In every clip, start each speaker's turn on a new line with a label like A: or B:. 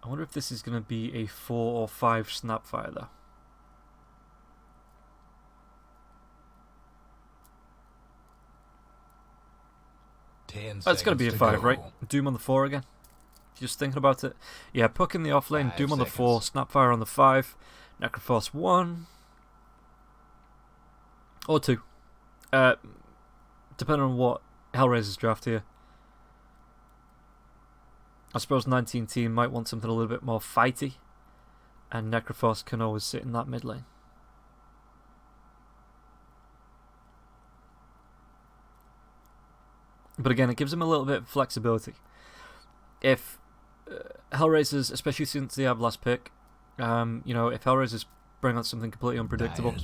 A: I wonder if this is going to be a 4 or 5 Snapfire though. Oh, it's going to be a 5, right? Doom on the 4 again. Just thinking about it. Yeah, Puck in the off lane, Doom on the 4, Snapfire on the 5, Necrophos 1. Or 2. Depending on what HellRaisers draft here. I suppose 19 team might want something a little bit more fighty. And Necrophos can always sit in that mid lane. But again, it gives him a little bit of flexibility. If HellRaisers, especially since they have last pick, if HellRaisers bring out something completely unpredictable,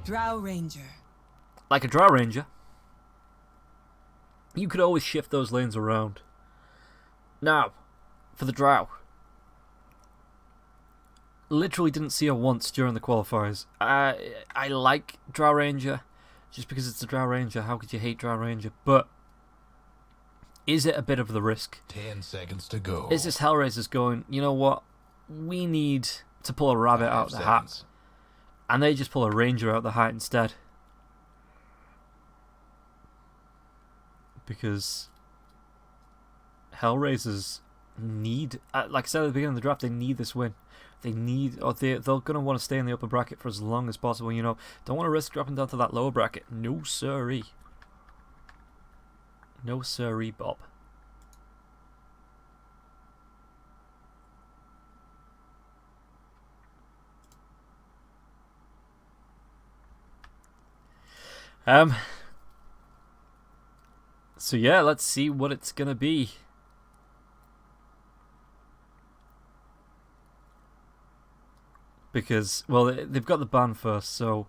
B: Drow Ranger,
A: like a Drow Ranger, you could always shift those lanes around. Now, for the Drow, literally didn't see her once during the qualifiers. I like Drow Ranger, just because it's a Drow Ranger. How could you hate Drow Ranger? But is it a bit of the risk?
C: 10 seconds to go.
A: Is this HellRaisers going, you know what? We need to pull a rabbit out of the hat. And they just pull a Ranger out of the hat instead. Because HellRaisers need, like I said at the beginning of the draft, they need this win. They need, or they're going to want to stay in the upper bracket for as long as possible. You know, don't want to risk dropping down to that lower bracket. No siree. No siree, Bob. So yeah, let's see what it's gonna be. Because, well, they've got the ban first, so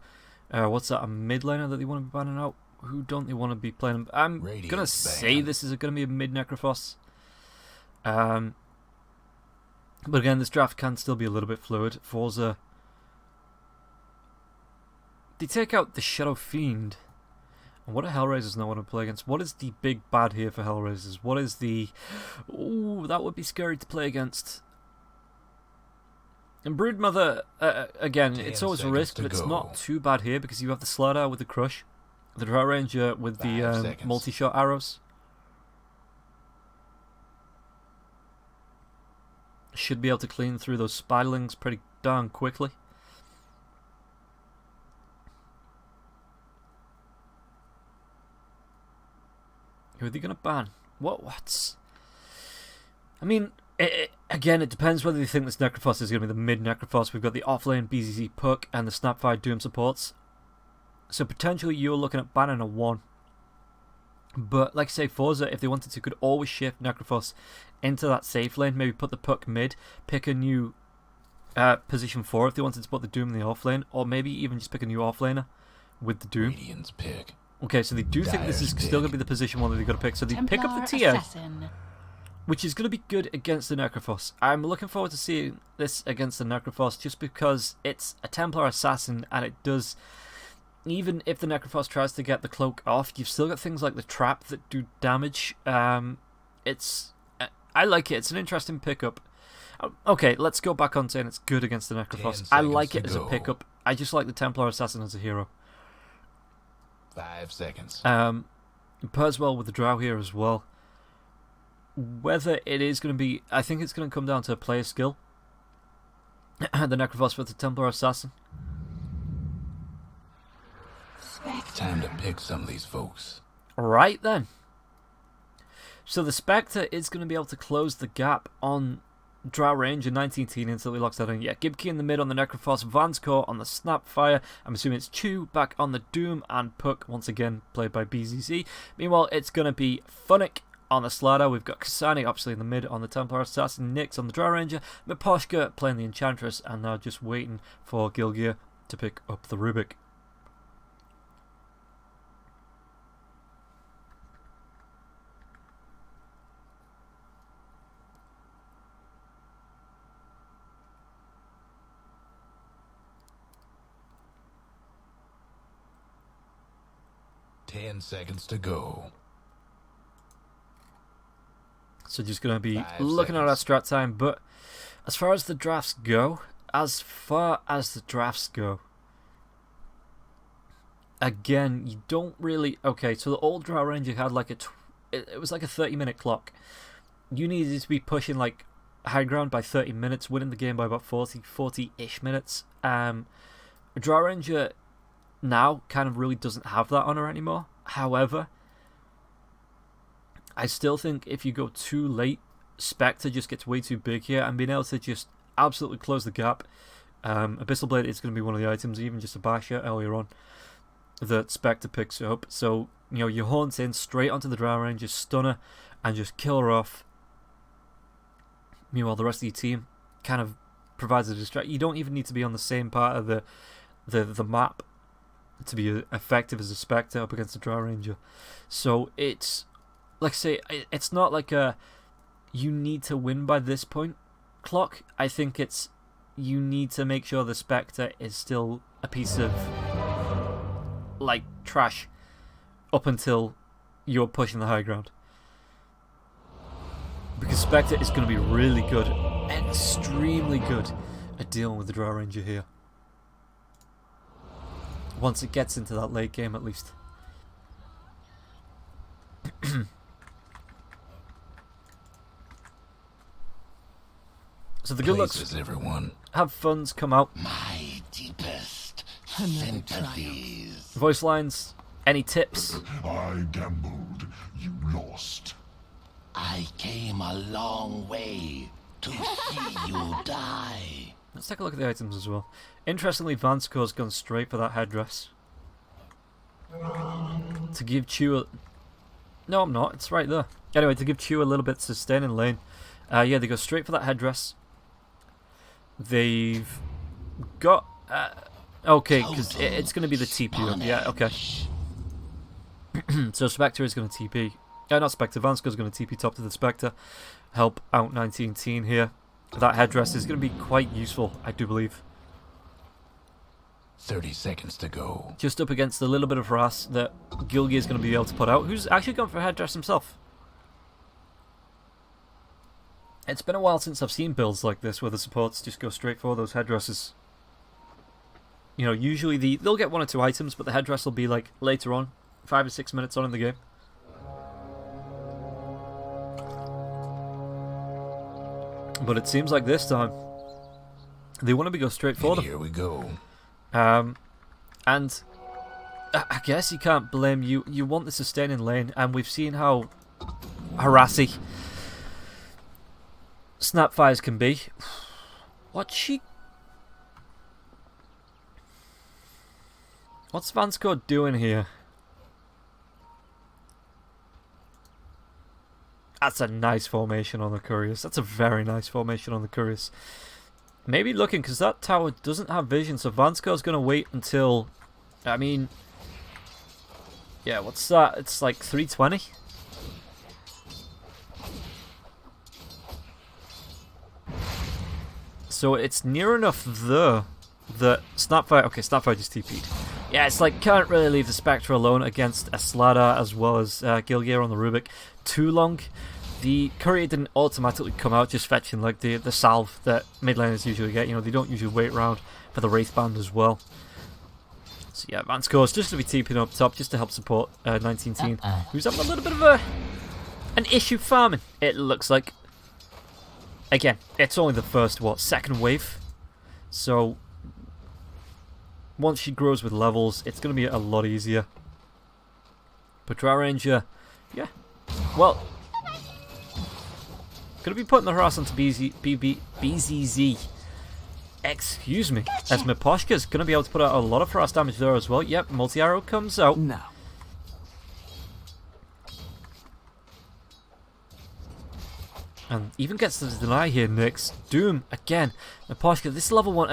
A: what's that, a mid laner that they want to be banning out? Who don't they want to be playing? I'm gonna say this is gonna be a mid Necrophos. But again, this draft can still be a little bit fluid. forZe, they take out the Shadow Fiend. And what do HellRaisers not want to play against? What is the big bad here for HellRaisers? What is the... Ooh, that would be scary to play against. And Broodmother, again, it's always a risk, but it's not too bad here because you have the StarLadder with the Crush, the Drow Ranger with the multi-shot arrows. Should be able to clean through those spiderlings pretty darn quickly. Who are they going to ban? What's... I mean, again, it depends whether you think this Necrophos is going to be the mid Necrophos. We've got the offlane BZZ Puck and the Snapfire Doom supports. So potentially you're looking at banning a 1. But like I say, forZe, if they wanted to, could always shift Necrophos into that safe lane. Maybe put the Puck mid, pick a new position 4 if they wanted to put the Doom in the offlane. Or maybe even just pick a new offlaner with the Doom.
C: Radiant's pick.
A: Okay, so they do think this is still going to be the position 1 that they've got to pick. So they pick up the TA, which is going to be good against the Necrophos. I'm looking forward to seeing this against the Necrophos just because it's a Templar Assassin and it does... Even if the Necrophos tries to get the cloak off, you've still got things like the trap that do damage. I like it. It's an interesting pickup. Okay, let's go back on saying it's good against the Necrophos. I like it as a pickup. I just like the Templar Assassin as a hero.
C: 5 seconds.
A: It pairs well with the Drow here as well. Whether it is going to be... I think it's going to come down to player skill. The Necrophos with the Templar Assassin.
C: Time to pick some of these folks.
A: Right then. So the Spectre is going to be able to close the gap on Drow Ranger 19 until he locks that in. Yeah, Gibkey in the mid on the Necrophos, Vanscore on the Snapfire. I'm assuming it's Chew back on the Doom, and Puck once again played by BZZ. Meanwhile, it's going to be Funnick on the StarLadder. We've got Kasani obviously in the mid on the Templar Assassin, Nyx on the Drow Ranger, Miposhka playing the Enchantress, and now just waiting for Gilgear to pick up the Rubik. So just going to be
C: 5
A: looking at our
C: seconds.
A: strat time. But as far as the drafts go, again, you don't really... Okay, so the old Drow Ranger had like it was like a 30-minute clock. You needed to be pushing like high ground by 30 minutes, winning the game by about 40-ish minutes. Drow Ranger now kind of really doesn't have that on her anymore. However, I still think if you go too late, Spectre just gets way too big here, and being able to just absolutely close the gap. Abyssal Blade is going to be one of the items, even just a basher earlier on, that Spectre picks up. So, you know, you haunt in straight onto the Drow Ranger, stun her, and just kill her off. Meanwhile, the rest of your team kind of provides a distraction. You don't even need to be on the same part of the map to be effective as a Spectre up against a Drow Ranger. So it's, like I say, it's not like a you need to win by this point clock. I think it's you need to make sure the Spectre is still a piece of like trash up until you're pushing the high ground. Because Spectre is going to be really good, extremely good at dealing with the Drow Ranger here. Once it gets into that late game, at least. So the good looks,
C: everyone.
A: have funds come out.
B: My deepest sympathies.
A: Voice lines, any tips?
D: I gambled, you lost.
B: I came a long way to see you die.
A: Let's take a look at the items as well. Interestingly, Vanscore's gone straight for that headdress. To give Chew a... No, I'm not. It's right there. Anyway, to give Chew a little bit of sustain in lane. Yeah, they go straight for that headdress. They've got... okay, because it's going to be the TP up. Yeah, okay. So Spectre is going to TP. Not Spectre. Vanscore's going to TP top to the Spectre. Help out 19 teen here. That headdress is going to be quite useful, I do believe.
C: 30 seconds to go.
A: Just up against a little bit of harass that Gilgy is going to be able to put out, who's actually gone for a headdress himself. It's been a while since I've seen builds like this where the supports just go straight for those headdresses. You know, usually they'll get 1 or 2 items, but the headdress will be like later on, 5 or 6 minutes on in the game. But it seems like this time they want to be go straight for them.
C: Here we go.
A: And I guess you can't blame you. You want the sustain in lane, and we've seen how harassy Snapfires can be. What's Vanscore doing here? That's a nice formation on the Couriers. That's a very nice formation on the Couriers. Maybe looking, because that tower doesn't have vision, so Vanscore's going to wait until... I mean... Yeah, what's that? It's like 320? So it's near enough there that Snapfire... Okay, Snapfire just TP'd. Yeah, it's like, can't really leave the Spectre alone against a StarLadder as well as Gilgear on the Rubik too long. The Courier didn't automatically come out just fetching like the salve that mid laners usually get. You know, they don't usually wait around for the Wraith Band as well. So yeah, Vanscore's just going to be TPing up top just to help support 19 Teen, who's having a little bit of an issue farming, it looks like. Again, it's only the first, second wave. So once she grows with levels, it's going to be a lot easier. But Drow Ranger, yeah, well, going to be putting the harass onto BZZ. Excuse me. As Miposhka's going to be able to put out a lot of harass damage there as well. Yep, multi-arrow comes out.
E: No.
A: And even gets the deny here, Nyx. Doom, again. Miposhka, this level 1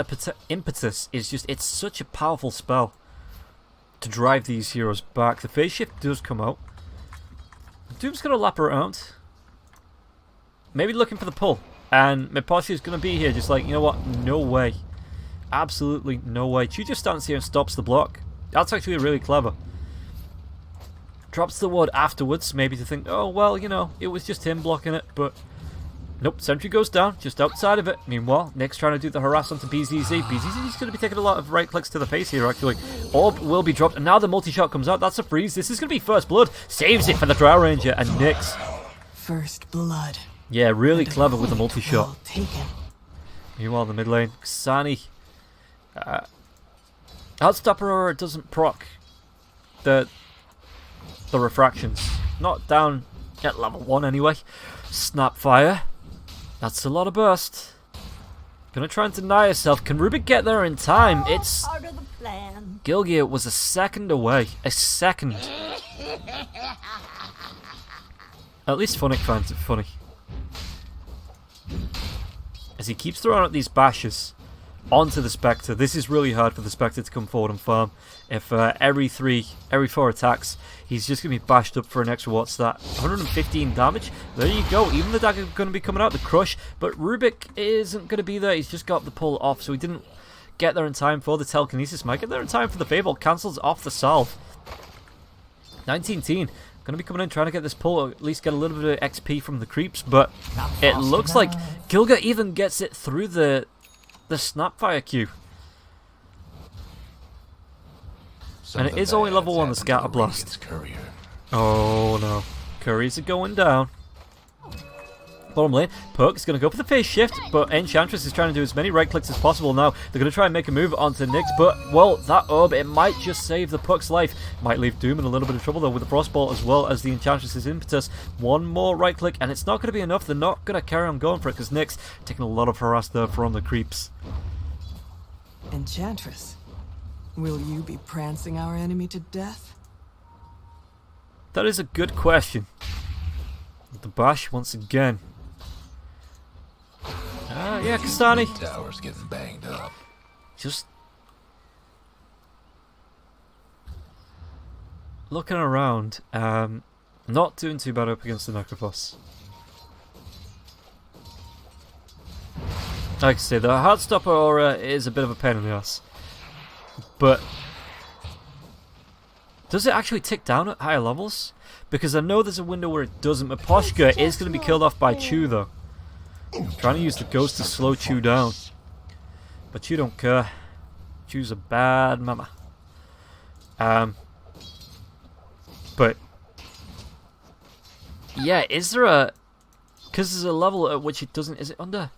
A: impetus is just, it's such a powerful spell to drive these heroes back. The phase shift does come out. Doom's going to lap around. Maybe looking for the pull. And Miposhka is going to be here just like, you know what? No way. Absolutely no way. Chu just stands here and stops the block. That's actually really clever. drops the ward afterwards, maybe to think, oh, well, you know, it was just him blocking it, but nope, sentry goes down, just outside of it. Meanwhile, Nick's trying to do the harass onto BZZ. BZZ's going to be taking a lot of right clicks to the face here, actually. Orb will be dropped, and now the multi-shot comes out. That's a freeze. This is going to be first blood. Saves it for the Drow Ranger, and Nyx.
E: First blood.
A: Yeah, really clever with the multi-shot. Meanwhile, in the mid lane, Xani. Heartstopper Aurora doesn't proc the refractions. Not down at level 1 anyway. Snapfire. That's a lot of burst. Gonna try and deny herself. Can Rubik get there in time? It's... Gilgear was a second away. A second. At least Funnick finds it funny. As he keeps throwing out these bashes onto the Spectre. This is really hard for the Spectre to come forward and farm. If every 4 attacks, he's just going to be bashed up for an extra, what's that, 115 damage? There you go, even the dagger going to be coming out, the crush, but Rubik isn't going to be there, he's just got the pull off, so he didn't get there in time for the telekinesis. Might get there in time for the Fable, cancels off the salve. 19-teen. Going to be coming in, trying to get this pull, or at least get a little bit of XP from the creeps, but it looks like Gilga even gets it through the Snapfire Q. And it is only level 1, the Scatter Blast. Oh no. Couriers are going down. Bottom lane, Perk is going to go for the phase shift, but Enchantress is trying to do as many right clicks as possible now. They're going to try and make a move onto Nyx, but, well, that orb, it might just save the Puck's life. Might leave Doom in a little bit of trouble, though, with the Frostbolt as well as the Enchantress's impetus. One more right click, and it's not going to be enough. They're not going to carry on going for it, because Nyx taking a lot of harass there from the creeps.
E: Enchantress, will you be prancing our enemy to death?
A: That is a good question. The bash once again. Yeah, Kastani.
C: Tower's getting banged up.
A: Just looking around, not doing too bad up against the Necrophos. Like I say, the Heartstopper Aura is a bit of a pain in the ass. But does it actually tick down at higher levels? Because I know there's a window where it doesn't. Maposhka is going to be killed off by Chew, though. Trying to use the ghost to slow Chew down. But Chew don't care. Chew's a bad mama. But yeah, is there a... Because there's a level at which it doesn't... Is it under...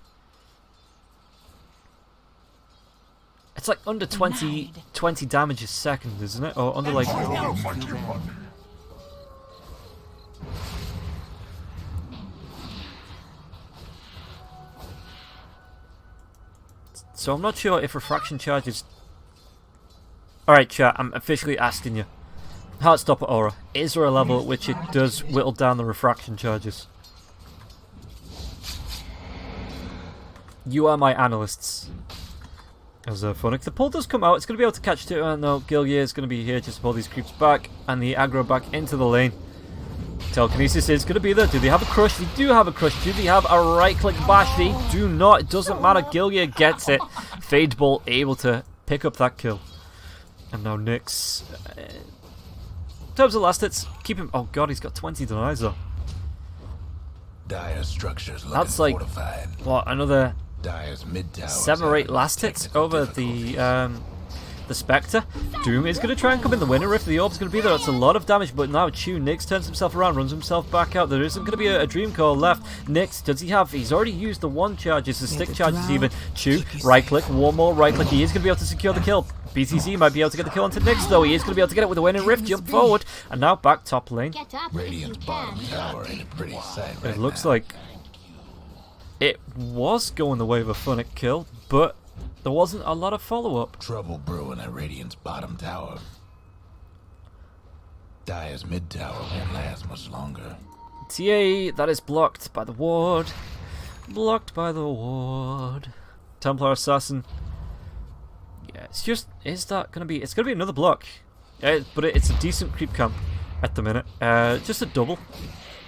A: It's like under 20 damage a second, isn't it? Or under like... So I'm not sure if refraction charges... Alright chat, I'm officially asking you. Heartstopper Aura, is there a level at which it does whittle down the refraction charges? You are my analysts. As Funnick, the pull does come out, it's going to be able to catch it, and no, Gilgear is going to be here just to pull these creeps back, and the aggro back into the lane. Telekinesis is going to be there. Do they have a crush? They do have a crush. Do they have a right-click bash? They do not. It doesn't matter. Gilgear gets it. Fade Bolt able to pick up that kill. And now Nyx. In terms of last hits, keep him... Oh god, he's got 20 denies though.
C: Dire structures looking
A: That's like,
C: fortified.
A: what, another
C: Dire's mid tower
A: 7 or 8 last hits over the Spectre. Doom is going to try and come in the winner if the orb's going to be there. That's a lot of damage, but now Chew, Nyx turns himself around, runs himself back out. There isn't going to be a Dream Core left. Nyx, does he have... He's already used the 1 charges, the stick charges even. Chew, right click, one more right click. He is going to be able to secure the kill. BTC might be able to get the kill onto Nyx though. He is going to be able to get it with a winning rift, jump forward, and now back top lane.
C: Radiant's bottom tower ain't a pretty sight right
A: It looks
C: now.
A: like it was going the way of a Funnick kill, but there wasn't a lot of follow-up.
C: Trouble brewing at Radiant's bottom tower. Dire's mid tower won't last much longer.
A: TA, that is blocked by the ward. Blocked by the ward. Templar Assassin. Yeah, it's just... Is that going to be... It's going to be another block. But it's a decent creep camp at the minute. Just a double.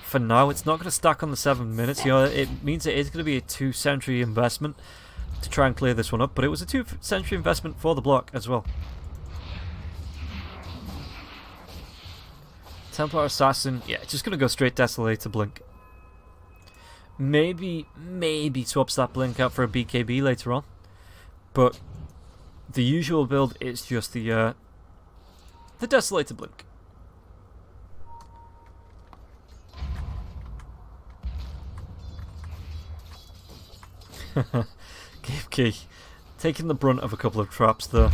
A: For now, it's not going to stack on the 7 minutes. You know, it means it is going to be a 2-century investment to try and clear this one up. But it was a 2-century investment for the block as well. Templar Assassin. Yeah, just going to go straight Desolator Blink. Maybe swaps that Blink out for a BKB later on. But the usual build is just the Desolator Blink. Gipkey taking the brunt of a couple of traps there.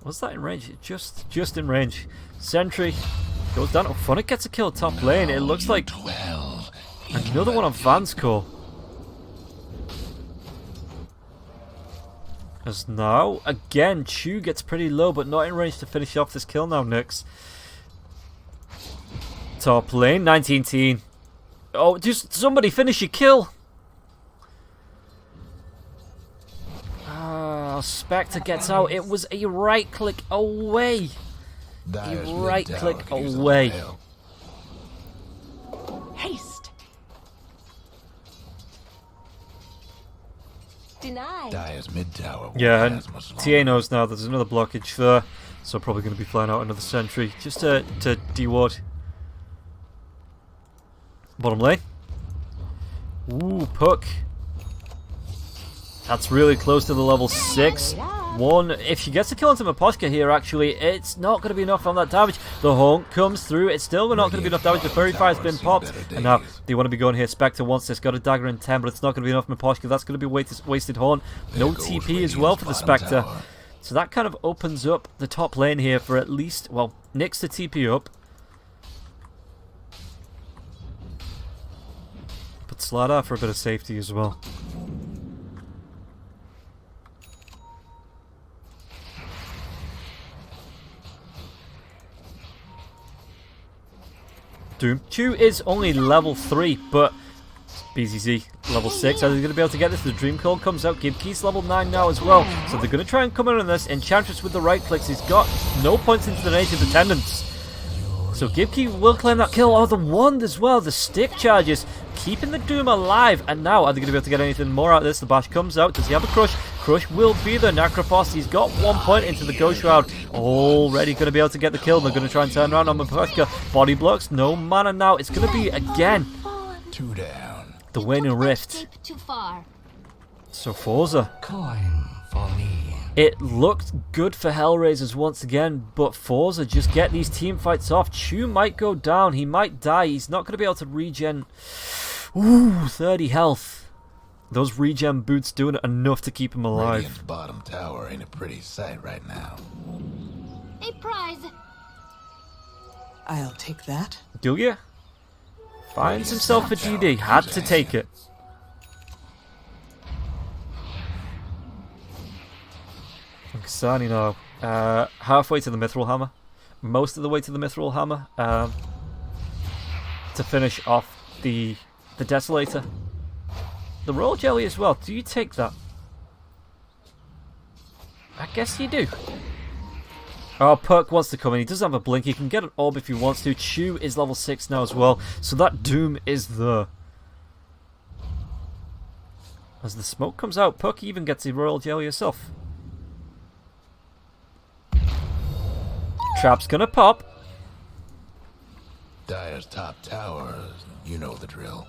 A: Was that in range? Just in range. Sentry goes down. Oh, Funnick gets a kill top lane. It looks like another one on Van's core. As now, again, Chu gets pretty low, but not in range to finish off this kill now, Nyx. Top lane, 19-teen. Oh, just somebody finish your kill. Spectre gets out. It was a right click away. A right click away.
F: Haste. Denied.
C: Dire's mid tower.
A: Yeah, and TA knows now there's another blockage there, so probably going to be flying out another sentry just to de-ward. Bottom lane. Ooh, Puck. That's really close to the level 6. One, if she gets a kill onto Miposhka here, actually, it's not going to be enough on that damage. The honk comes through. It's still not going to be enough damage. The Fairy Fire's been popped. And now they want to be going here. Spectre wants this. Got a dagger in 10, but it's not going to be enough. Miposhka, that's going to be wasted horn. No TP as well for the Spectre. So that kind of opens up the top lane here for at least, well, Nyx to TP up. But StarLadder for a bit of safety as well. Doom. Chu is only level 3, but BZZ level 6. Are they going to be able to get this? The Dream Cold comes out. Gibkey's level 9 now as well. So they're going to try and come in on this. Enchantress with the right clicks. He's got no points into the native attendance. So Gibkey will claim that kill. Oh, the wand as well. The stick charges. Keeping the Doom alive. And now, are they going to be able to get anything more out of this? The Bash comes out. Does he have a Crush? Crush will be the Necrophos. He's got 1 point into the Ghost Shroud. Already going to be able to get the kill. They're going to try and turn around on Miposhka. Body blocks. No mana now. It's going to be, again,
C: 2 down.
A: The Waning Rift.
F: Too far.
A: So forZe.
C: Coin for me.
A: It looked good for HellRaisers once again, but forZe just get these team fights off. Chu might go down. He might die. He's not going to be able to regen. Ooh, 30 health. Those regen boots doing enough to keep him alive.
C: Radiant's bottom tower ain't a pretty sight right now.
F: A prize.
E: I'll take that.
A: Do ya? Finds himself a GD. Had to take it. Kasani now. Halfway to the Mithril Hammer. Most of the way to the Mithril Hammer. To finish off the Desolator. The Royal Jelly as well. Do you take that? I guess you do. Oh, Puck wants to come in. He doesn't have a blink. He can get an orb if he wants to. Chu is level 6 now as well. So that Doom is there. As the smoke comes out, Puck even gets the Royal Jelly herself. Trap's gonna pop.
C: Dire's top tower, you know the drill.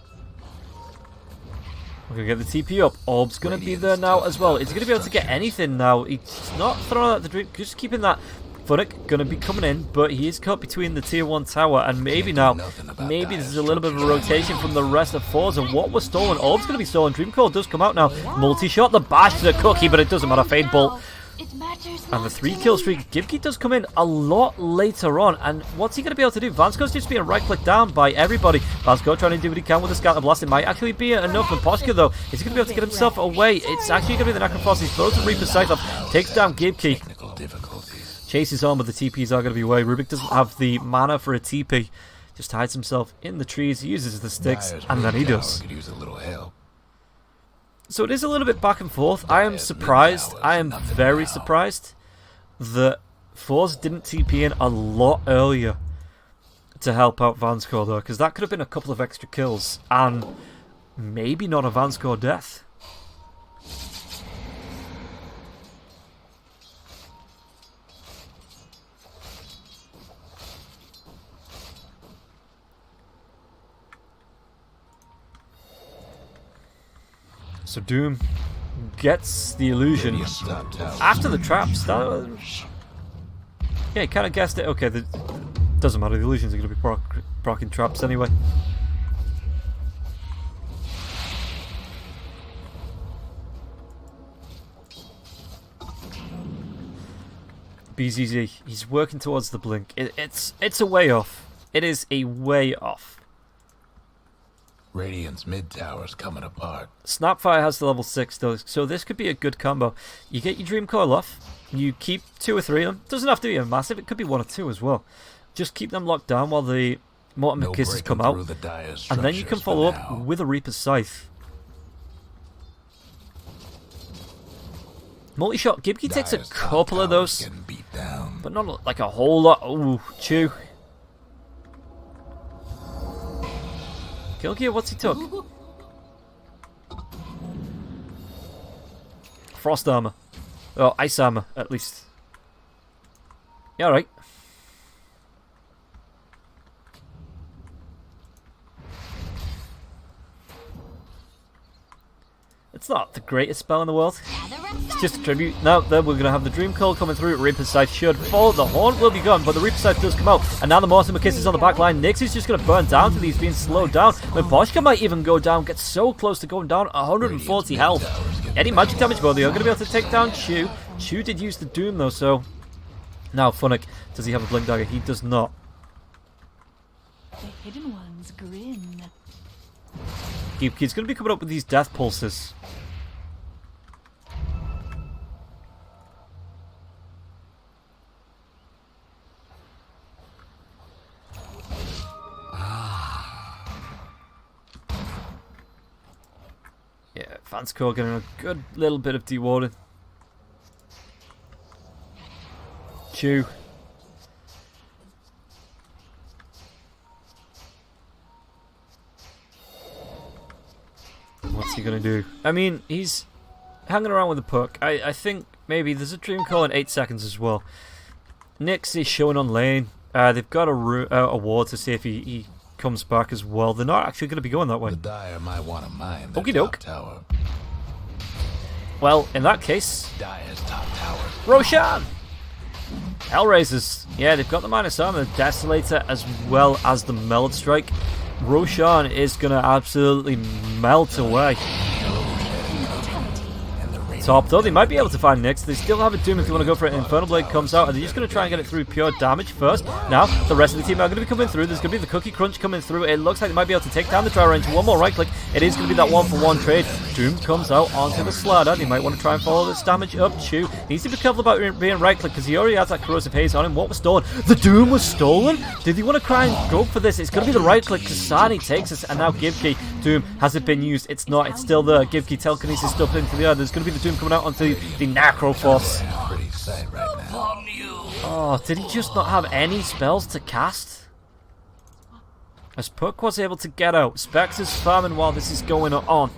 A: We're going to get the TP up. Orb's going to be there now as well. Is he going to be able to get anything now? He's not throwing out the dream. Just keeping that. Funnick going to be coming in, but he is caught between the tier 1 tower, and maybe now, maybe this is a little bit of a rotation from the rest of forZe. What was stolen? Orb's going to be stolen. Dream Cold does come out now. Multi-shot, the bash to the cookie, but it doesn't matter. Fade Bolt. And the 3-kill streak. Gibkey does come in a lot later on. And what's he going to be able to do? Vansco's just being right-clicked down by everybody. Vansco trying to do what he can with the Scatter Blast. It might actually be enough for Miposhka, though. Is he going to be able to get himself away? It's actually going to be the Necrophos. He throws the Reaper's Scythe off. Takes down Gibkey. Chases on, but the TPs are going to be away. Rubik doesn't have the mana for a TP. Just hides himself in the trees, uses the sticks, and then he does. So it is a little bit back and forth. I am surprised. I am very surprised that forZe didn't TP in a lot earlier to help out Vanscore, though, because that could have been a couple of extra kills and maybe not a Vanscore death. So Doom gets the illusion
C: Radiant's top tower.
A: after the traps. Yeah, he kind of guessed it. Okay, doesn't matter. The illusions are going to be proccing traps anyway. BZZ, he's working towards the blink. It's a way off. It is a way off.
C: Radiant's mid tower's coming apart.
A: Snapfire has the level 6 though, so this could be a good combo. You get your Dream Coil off, you keep 2 or 3 of them. Doesn't have to be a massive, it could be 1 or 2 as well. Just keep them locked down while the Mortimer
C: No
A: Kisses
C: breaking
A: come out.
C: through the dire
A: And then you can
C: structures
A: follow
C: for
A: up
C: now.
A: with a Reaper's Scythe. Multi-shot, Gibkey takes a
C: Dire's top
A: couple of
C: tower's
A: those,
C: getting beat down.
A: but not like a whole lot. Ooh, chew. Kill Gear, what's he took? Frost armor. Oh, ice armor, at least. Yeah, alright. It's not the greatest spell in the world. It's just a tribute. Now, then we're going to have the Dream Coil coming through. Reaper's Scythe should fall. The Horn will be gone, but the Reaper's Scythe does come out. And now the Mortimer Kiss is on the back line. Nyx is just going to burn down till he's being slowed down. When Boschka might even go down, gets so close to going down. 140 health. Any magic damage, but they are going to be able to take down Chew. Chew did use the Doom, though, so... Now, Funnick, does he have a Blink Dagger? He does not.
F: The hidden ones grin.
A: He's going to be coming up with these Death Pulses. Yeah, Fanscore getting a good little bit of dewarding. Chew. What's he gonna do? I mean, he's hanging around with the puck. I think maybe there's a Dream Call in 8 seconds as well. Nyx is showing on lane. They've got a ward to see if he comes back as well. They're not actually going to be going that way.
C: The Dire might want to mine their
A: Okie
C: top
A: doke.
C: tower.
A: Well, in that case,
C: Dire's top tower.
A: Roshan! HellRaisers. Yeah, they've got the minus armor, the Desolator, as well as the Meld Strike. Roshan is going to absolutely melt away. Top though, they might be able to find Nyx. They still have a Doom if they want to go for it. Infernal Blade comes out, and they're just going to try and get it through pure damage first. Now, the rest of the team are going to be coming through. There's going to be the Cookie Crunch coming through. It looks like they might be able to take down the Dry Range. One more right click. It is going to be that 1-for-1 trade. Doom comes out onto the StarLadder. They might want to try and follow this damage up. Chew needs to be careful about being right click because he already has that Corrosive Haze on him. What was stolen? The Doom was stolen? Did he want to try and go for this? It's going to be the right click. Kasani takes us, and now Gibkey. Doom, has it been used? It's not. It's still there. Gibkey telekinesis stuff into the air. There's going to be the Doom coming out onto the Necrophos.
C: Pretty sight right now.
A: Oh, did he just not have any spells to cast? As Puck was able to get out, Specs is farming while this is going on.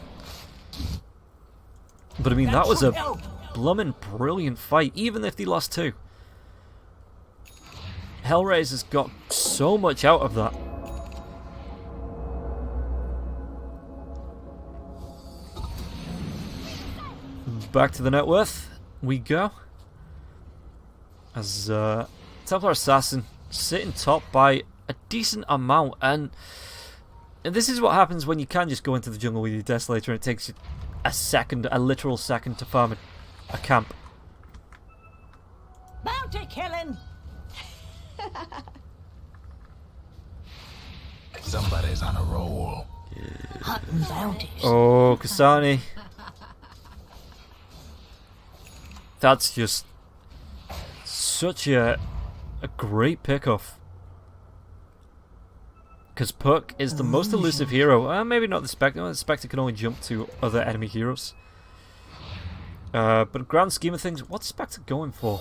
A: But I mean, that was a bloomin' brilliant fight, even if they lost 2. HellRaisers got so much out of that. Back to the net worth we go. As Templar Assassin sitting top by a decent amount, and this is what happens when you can just go into the jungle with your Desolator and it takes you a literal second to farm a camp.
F: Bounty killing.
C: Somebody's on a roll.
F: Hunting bounties.
A: Oh, Kasani. That's just such a great pickoff. Because Puck is the most elusive hero. Maybe not the Spectre. The Spectre can only jump to other enemy heroes. But grand scheme of things, what's Spectre going for?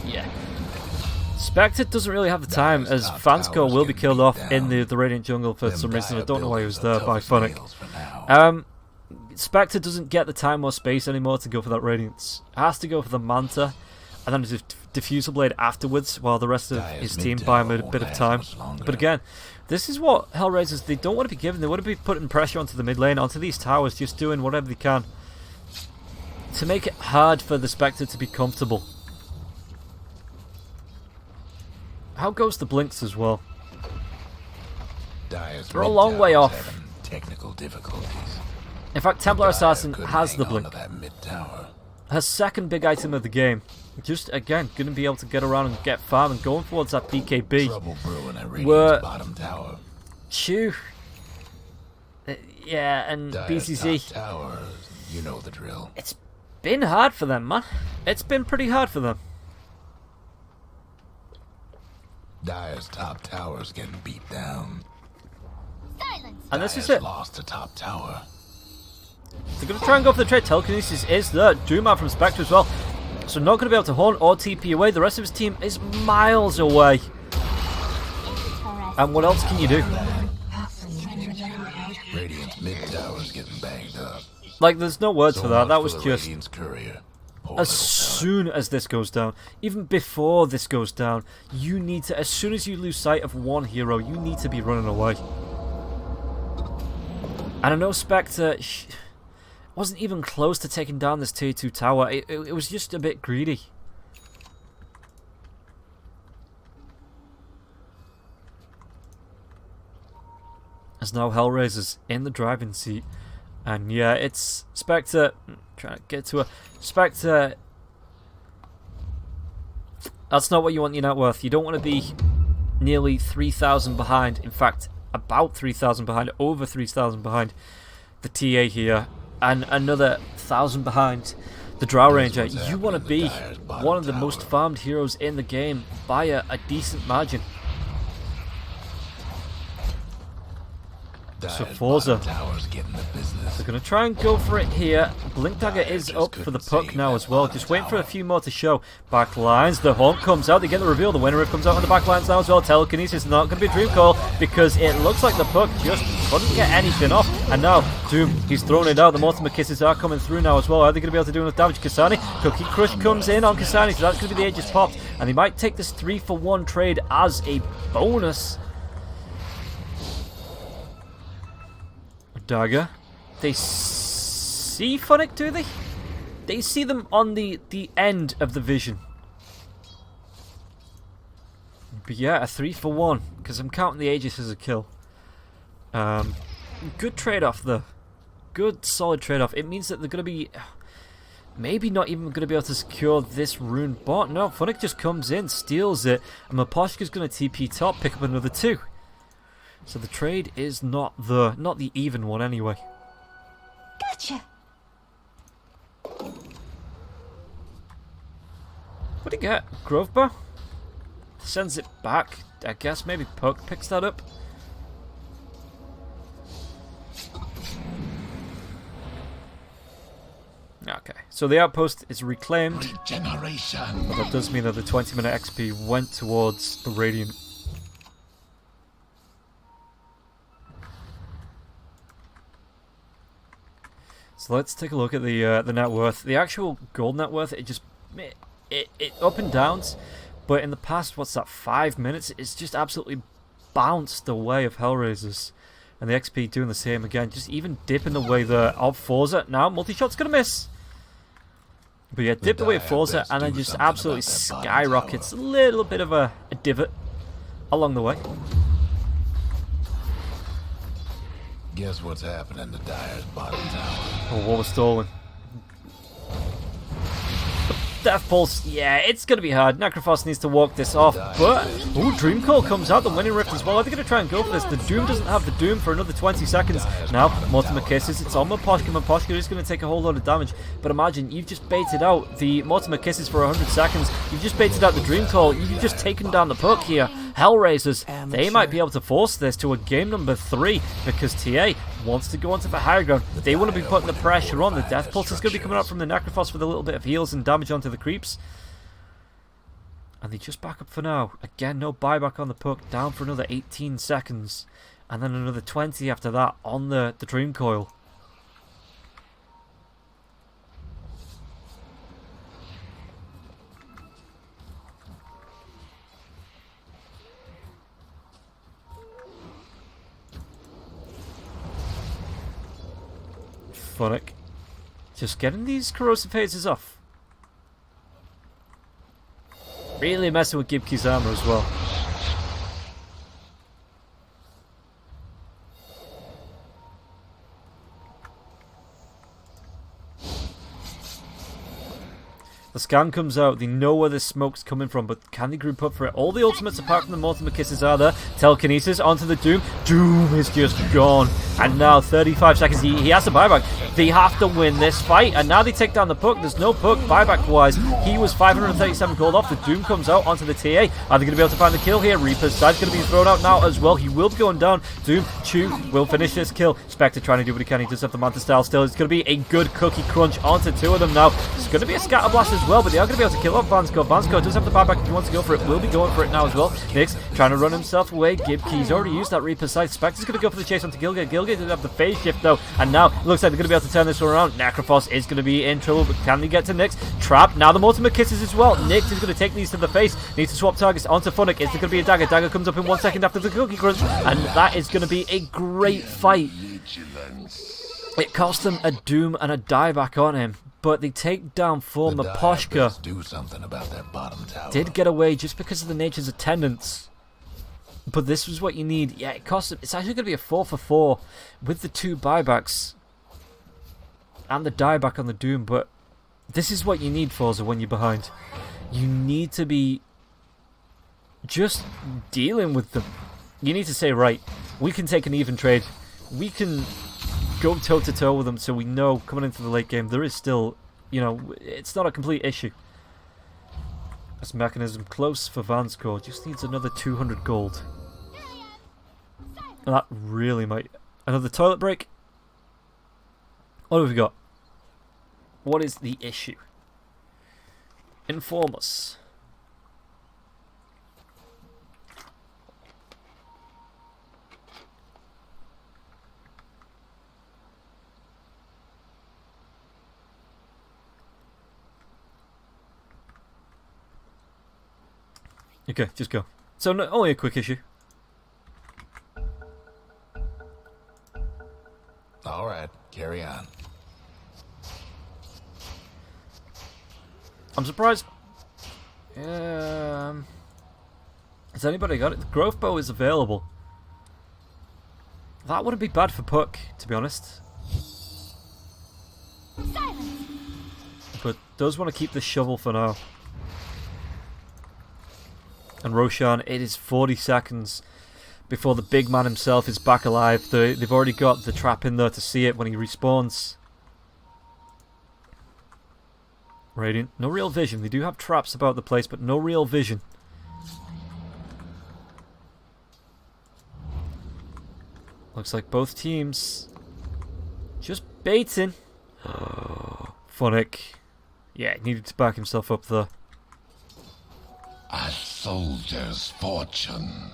A: Yeah. Spectre doesn't really have the time, as Fansco will be killed off in the Radiant Jungle for some reason. I don't know why he was there by Funnick. Spectre doesn't get the time or space anymore to go for that Radiance. Has to go for the Manta. and then a diffusal blade afterwards while the rest of his team buy him a bit of time. But again, this is what HellRaisers, they don't want to be given. They want to be putting pressure onto the mid lane, onto these towers, just doing whatever they can to make it hard for the Spectre to be comfortable. How goes the blinks as well? They're a long way off.
C: Technical difficulties.
A: In fact, Templar Assassin has the blink. Her second big item of the game. Just, again, going to be able to get around and get farm and going towards that BKB.
C: Bottom tower.
A: Chew. Yeah, and BCC.
C: Towers, you know the drill.
A: It's been hard for them, man. It's been pretty hard for them.
C: Dire's top tower's getting beat down.
A: And this is
C: Dire's
A: it.
C: lost the top tower.
A: They're going to try and go for the trade. Telekinesis is there. Doom out from Spectre as well. So not going to be able to horn or TP away. The rest of his team is miles away. And what else can you do?
C: Radiant's mid tower's getting banged up.
A: Like, there's no words
C: So
A: for that.
C: much
A: That was
C: for the
A: just...
C: Radiant's courier. Poor
A: As
C: little
A: soon as this goes down, even before this goes down, you need to, as soon as you lose sight of one hero, you need to be running away. And I know Spectre wasn't even close to taking down this tier 2 tower. It was just a bit greedy. As now HellRaisers in the driving seat. And yeah, it's Spectre. Trying to get to her. Spectre. That's not what you want your net worth. You don't want to be nearly 3,000 behind. In fact, about 3,000 behind. Over 3,000 behind the TA here. And another 1,000 behind the Drow Ranger. You want to be one of the most farmed heroes in the game by a decent margin. So forZe, they're going to try and go for it here. Blink Dagger is up for the puck now as well. Just waiting for a few more to show. Backlines, the haunt comes out. They get the reveal. The winner riff comes out on the backlines now as well. Telekinesis is not going to be a Dream Call because it looks like the puck just couldn't get anything off. And now Doom, he's thrown it out. The Mortimer Kisses are coming through now as well. Are they going to be able to do enough damage? Kasani, Cookie Crush comes in on Kasani, so that's going to be the Aegis popped. And they might take this 3-for-1 trade as a bonus. Dagger. They see Funnick, do they? They see them on the end of the vision. But yeah, a 3-for-1, because I'm counting the Aegis as a kill. Good trade-off though. Good, solid trade-off. It means that they're going to be maybe not even going to be able to secure this rune bot. No, Funnick just comes in, steals it, and Maposhka's going to TP top, pick up another 2. So the trade is not the even one anyway.
F: Gotcha.
A: What'd he get? Grove Bow? Sends it back. I guess maybe Puck picks that up. Okay, so the outpost is reclaimed.
B: Regeneration.
A: But that does mean that the 20-minute XP went towards the Radiant. So let's take a look at the net worth. The actual gold net worth, it up and downs, but in the past, what's that, 5 minutes, it's just absolutely bounced the way of HellRaisers. And the XP doing the same again, just even dipping the way there of forZe. Now, multi-shot's going to miss. But yeah, dip the way of forZe, and then just absolutely skyrockets. A little bit of a divot along the way.
C: Guess what's happening to Dire's bottom tower?
A: Oh, what was stolen? Death Pulse, yeah, it's going to be hard. Necrophos needs to walk this off, but... Ooh, Dream Call comes out, the winning rift as well. Are they going to try and go for this? The Doom doesn't have the Doom for another 20 seconds. Now, Mortimer Kisses, it's on Maposhka. Maposhka is going to take a whole lot of damage, but imagine, you've just baited out the Mortimer Kisses for 100 seconds. You've just baited out the Dream Call. You've just taken down the puck here. HellRaisers, they might be able to force this to a game number 3 because TA wants to go onto the higher ground. They want to be putting the pressure on. The Death Pulse is going to be coming up from the Necrophos with a little bit of heals and damage onto the creeps. And they just back up for now. Again, no buyback on the puck. Down for another 18 seconds. And then another 20 after that on the Dream Coil. Funnick. Just getting these corrosive phases off. Really messing with Gibkey's armor as well. The scan comes out, they know where this smoke's coming from, but can they group up for it? All the ultimates apart from the ultimate kisses are there. Telekinesis onto the Doom. Doom is just gone. And now 35 seconds, he has to buyback. They have to win this fight, and now they take down the Puck. There's no Puck buyback wise. He was 537 gold off. The Doom comes out onto the TA. Are they going to be able to find the kill here? Reaper's side's going to be thrown out now as well. He will be going down. Doom, Chew will finish this kill. Spectre trying to do what he can. He does have the Manta style still. It's going to be a good cookie crunch onto two of them now. It's going to be a scatter blast as well, but they are going to be able to kill off Vansco. Vansco does have the buyback if he wants to go for it. Will be going for it now as well. Nyx trying to run himself away. Gibkey's already used that Reaper's side. Spectre's going to go for the chase onto Gilgate. Gilgate didn't have the phase shift though, and now it looks like they're going to be able to turn this one around. Necrophos is going to be in trouble, but can they get to Nyx? Trap. Now the ultimate kisses as well. Nyx is going to take these to the face. Needs to swap targets onto Funnick. Is there going to be a dagger? Dagger comes up in 1 second after the cookie crunch, and that is going to be a great fight. It cost them a Doom and a dieback on him, but they take down Form the Poshka.
C: Do something about that bottom tower.
A: Did get away just because of the nature's attendance. But this was what you need. Yeah, it cost them. It's actually going to be a 4 for 4 with the 2 buybacks and the dieback on the Doom. But this is what you need, forZe, when you're behind. You need to be just dealing with them. You need to say, right, we can take an even trade. We can go toe-to-toe with them so we know coming into the late game there is still, you know, it's not a complete issue. This mechanism close for Vansco. Just needs another 200 gold. And that really might... Another toilet break? What have we got? What is the issue? Inform us. Okay, just go. So, no, only a quick issue.
C: Alright, carry on.
A: I'm surprised. Has anybody got it? The growth bow is available. That wouldn't be bad for Puck, to be honest.
F: Silence.
A: But does want to keep the shovel for now. And Roshan, it is 40 seconds before the big man himself is back alive. They've already got the trap in there to see it when he respawns. Radiant, no real vision. They do have traps about the place, but no real vision. Looks like both teams just baiting. Funnick. Yeah, he needed to back himself up there.
B: A soldier's fortune.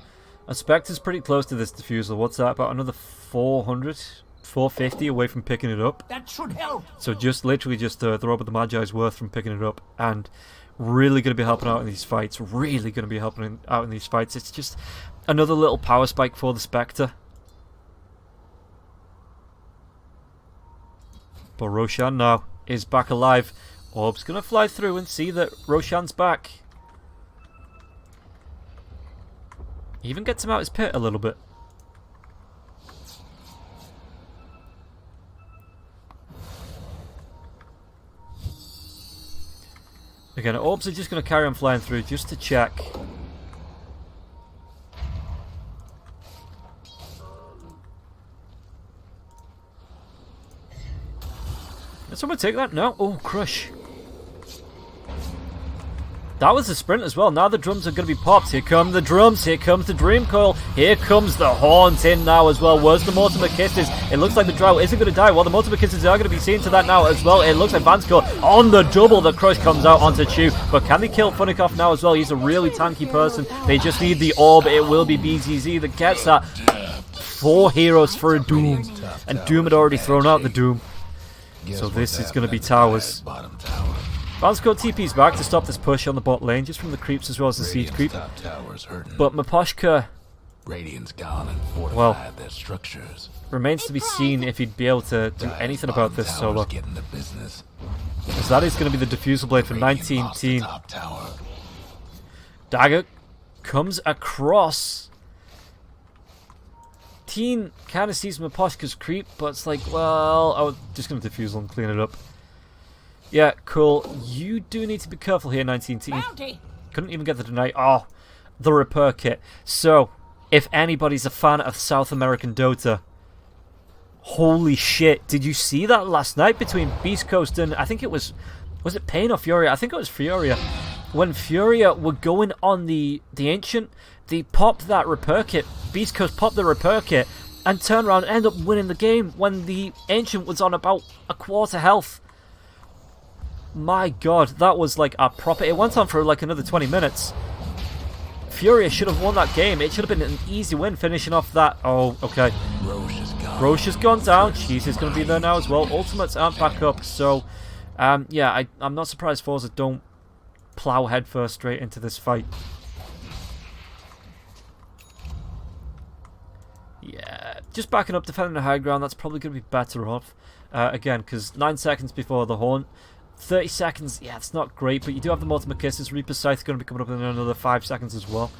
A: I suspect it's pretty close to this diffusal. What's that? About another 400, 450 away from picking it up.
B: That should help.
A: So just literally just the robe of the Magi's worth from picking it up, and really going to be helping out in these fights. Really going to be helping out in these fights. It's just another little power spike for the Spectre. But Roshan now is back alive. Orb's going to fly through and see that Roshan's back. Even gets him out his pit a little bit. Again, orbs are just going to carry on flying through just to check. Did someone take that? No? Oh, crush. That was the sprint as well. Now the drums are going to be popped. Here come the drums. Here comes the Dream Coil. Here comes the Haunt in now as well. Where's the Mortimer Kisses? It looks like the Drow isn't going to die. Well, the Mortimer Kisses are going to be seen to that now as well. It looks like Vansco on the double. The crush comes out onto Chew. But can they kill Funnick off now as well? He's a really tanky person. They just need the orb. It will be BZZ that gets that. 4 heroes for a Doom. And Doom had already thrown out the Doom. So this is going to be towers. Vansco TP's back to stop this push on the bot lane, just from the creeps as well as the siege creep. But Maposhka
C: Radiant's gone and fortified their structures.
A: Remains to be seen if he'd be able to do anything about this solo.
C: Getting the business.
A: Because that is going to be the diffusal blade for 19 Teen.
C: Top tower.
A: Dagger comes across. Teen kind of sees Miposhka's creep, but it's like, well, I'm just going to defuse and clean it up. Yeah, cool. You do need to be careful here, 19 Teen. Couldn't even get the deny. Oh, the repair kit. So, if anybody's a fan of South American Dota, holy shit, did you see that last night between Beast Coast and, I think it was it Pain or Furia? I think it was Furia. When Furia were going on the Ancient, they popped that repair kit. Beast Coast popped the repair kit and turned around and ended up winning the game when the Ancient was on about a quarter health. My god, that was like a proper... It went on for like another 20 minutes. Furia should have won that game. It should have been an easy win finishing off that... Oh, okay. Roche has gone down. Cheese is going to be there now as well. Ultimates aren't back up. So, yeah, I'm not surprised forZe don't plow headfirst straight into this fight. Yeah, just backing up, defending the high ground. That's probably going to be better off. Again, because 9 seconds before the Horn. 30 seconds, yeah, it's not great, but you do have the Multimate Kisses. Reaper's Scythe going to be coming up in another 5 seconds as well.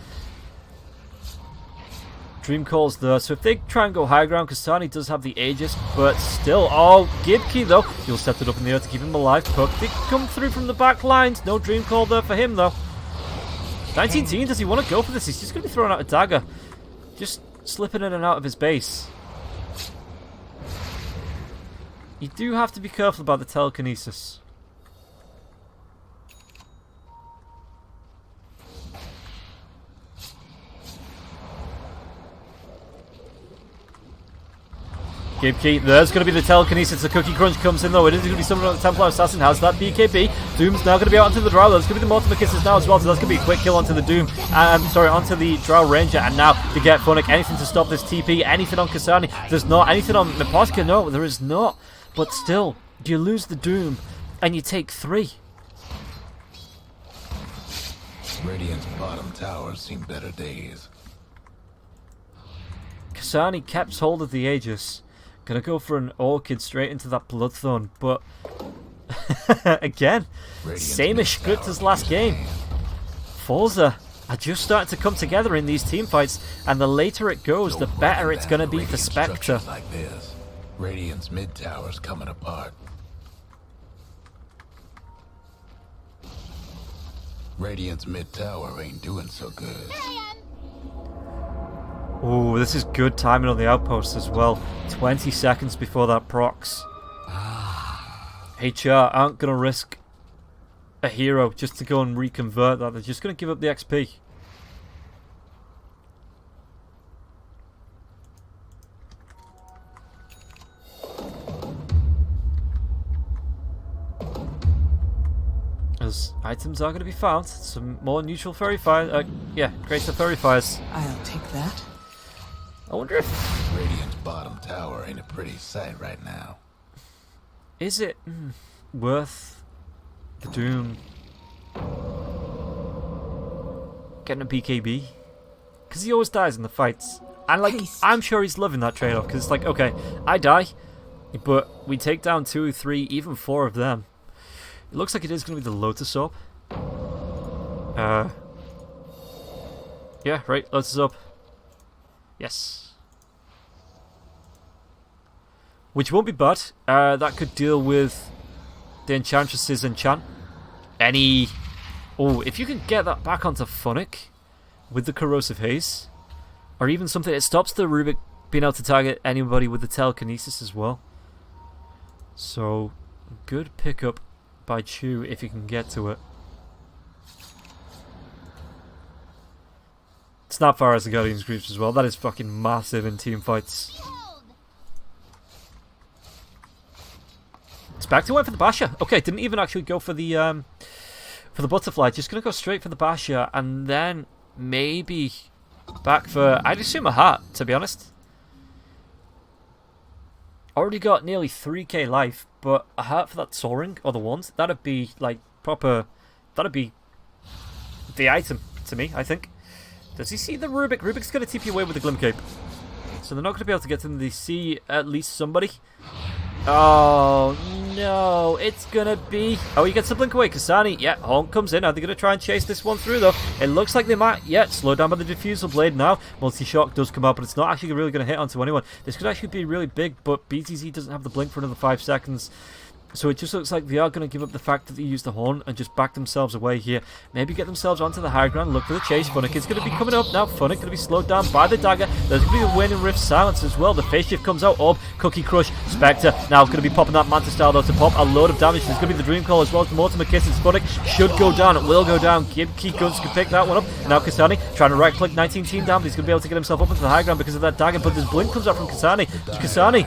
A: Dream Call's there, so if they try and go high ground, Kasani does have the Aegis, but still, oh, Gibkey though, he'll set it up in the air to keep him alive. Puck, they come through from the back lines, no Dream Call there for him though. 19 Teen, does he want to go for this? He's just going to be throwing out a dagger. Just slipping in and out of his base. You do have to be careful about the telekinesis. Gibkey, there's going to be the telekinesis. The Cookie Crunch comes in though. It is going to be someone on the Templar Assassin. Has that BKB? Doom's now going to be out onto the Drow. There's going to be the Multiple Kisses now as well. So that's going to be a quick kill onto the Doom. Sorry, onto the Drow Ranger. And now to get Funnick. Anything to stop this TP. Anything on Kasani. There's not. Anything on Miposhka? No, there is not. But still, you lose the Doom and you take 3.
C: Radiant's bottom tower's seen better days.
A: Kasani kept hold of the Aegis. Gonna go for an Orchid straight into that Bloodthorn, but again, same-ish script as last game. forZe are just starting to come together in these team fights, and the later it goes, the better it's gonna be for Spectre.
C: Like this. Radiant's mid tower's coming apart. Radiant's mid tower ain't doing so good.
A: Oh, this is good timing on the outpost as well. 20 seconds before that procs. HR aren't going to risk a hero just to go and reconvert that. They're just going to give up the XP. As items are going to be found. Some more neutral fairy fires. Yeah, greater fairy fires.
E: I'll take that.
A: I wonder if...
C: Radiant's bottom tower ain't a pretty sight right now.
A: Is it worth the Doom getting a BKB? Because he always dies in the fights. And, like, I'm sure he's loving that trade-off. Because it's like, okay, I die, but we take down 2, 3, even 4 of them. It looks like it is going to be the Lotus Orb. Yeah, right, Lotus Orb. Yes. Which won't be bad. That could deal with the Enchantress's enchant. Any... Oh, if you can get that back onto Funnick with the Corrosive Haze, or even something that stops the Rubik being able to target anybody with the Telekinesis as well. So, good pickup by Chu if you can get to it. Snapfire has the Guardian's Griefs as well. That is fucking massive in team fights. Spectre went for the Basher. Okay, didn't even actually go for the butterfly. Just gonna go straight for the Basher and then maybe back for, I'd assume, a heart, to be honest. Already got nearly 3k life, but a heart for that soaring or the wand, that'd be like proper. That'd be the item to me, I think. Does he see the Rubik? Rubik's going to TP away with the Glim Cape. So they're not going to be able to get to him. They see at least somebody. Oh, no. It's going to be... Oh, he gets the blink away. Kasani, yeah, Honk comes in. Are they going to try and chase this one through, though? It looks like they might, yeah, slow down by the Diffusal Blade now. Multi-Shock does come out, but it's not actually really going to hit onto anyone. This could actually be really big, but BTZ doesn't have the blink for another 5 seconds. So it just looks like they are going to give up the fact that they used the horn and just back themselves away here. Maybe get themselves onto the high ground, look for the chase. Funnick is going to be coming up now. Funnick going to be slowed down by the dagger. There's going to be a Wind and Rift silence as well. The face shift comes out. Orb, Cookie Crush, Spectre. Now going to be popping that Manta style though to pop a load of damage. There's going to be the Dream Call as well as the Mortimer Kisses. Funnick should go down. It will go down. Key Guns can pick that one up. And now Kasani trying to right click 19 team down. But he's going to be able to get himself up into the high ground because of that dagger. But this blink comes out from Kasani. Kasani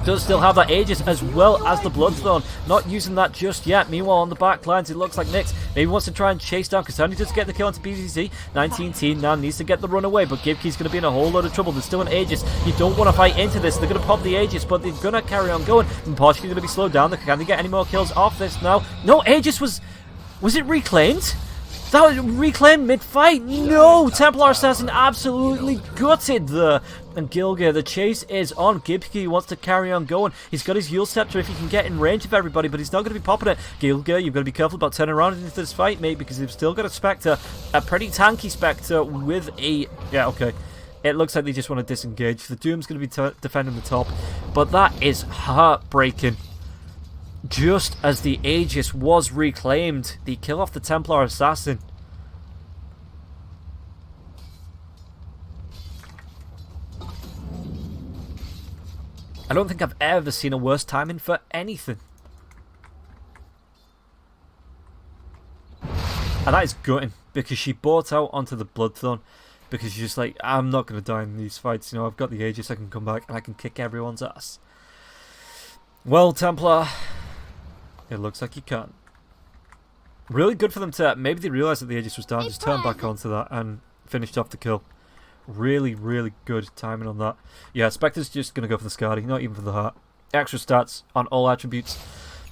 A: does still have that Aegis as well as the Bloodstone. Not using that just yet. Meanwhile, on the back lines, it looks like Nyx maybe wants to try and chase down Kasani just to get the kill onto BZZ. 19 team now needs to get the run away, but Gibkey's going to be in a whole load of trouble. There's still an Aegis. You don't want to fight into this. They're going to pop the Aegis, but they're going to carry on going. And Partially going to be slowed down. Can they get any more kills off this now? No, Aegis was it reclaimed? That was reclaimed mid-fight. No, Templar Assassin absolutely gutted there. And Gilga, the chase is on. Gibkey wants to carry on going. He's got his Yule Scepter if he can get in range of everybody, but he's not going to be popping it. Gilga, you've got to be careful about turning around into this fight, mate, because they've still got a Spectre, a pretty tanky Spectre with a... Yeah, okay. It looks like they just want to disengage. The Doom's going to be defending the top, but that is heartbreaking. Just as the Aegis was reclaimed, they kill off the Templar Assassin. I don't think I've ever seen a worse timing for anything. And that is gutting, because she bought out onto the Bloodthorn, because she's just like, I'm not going to die in these fights, you know, I've got the Aegis, I can come back and I can kick everyone's ass. Well, Templar, it looks like you can't. Really good for them to, maybe they realised that the Aegis was down, just turned back onto that and finished off the kill. Really, really good timing on that. Yeah, Spectre's just going to go for the Skadi, not even for the heart. Extra stats on all attributes.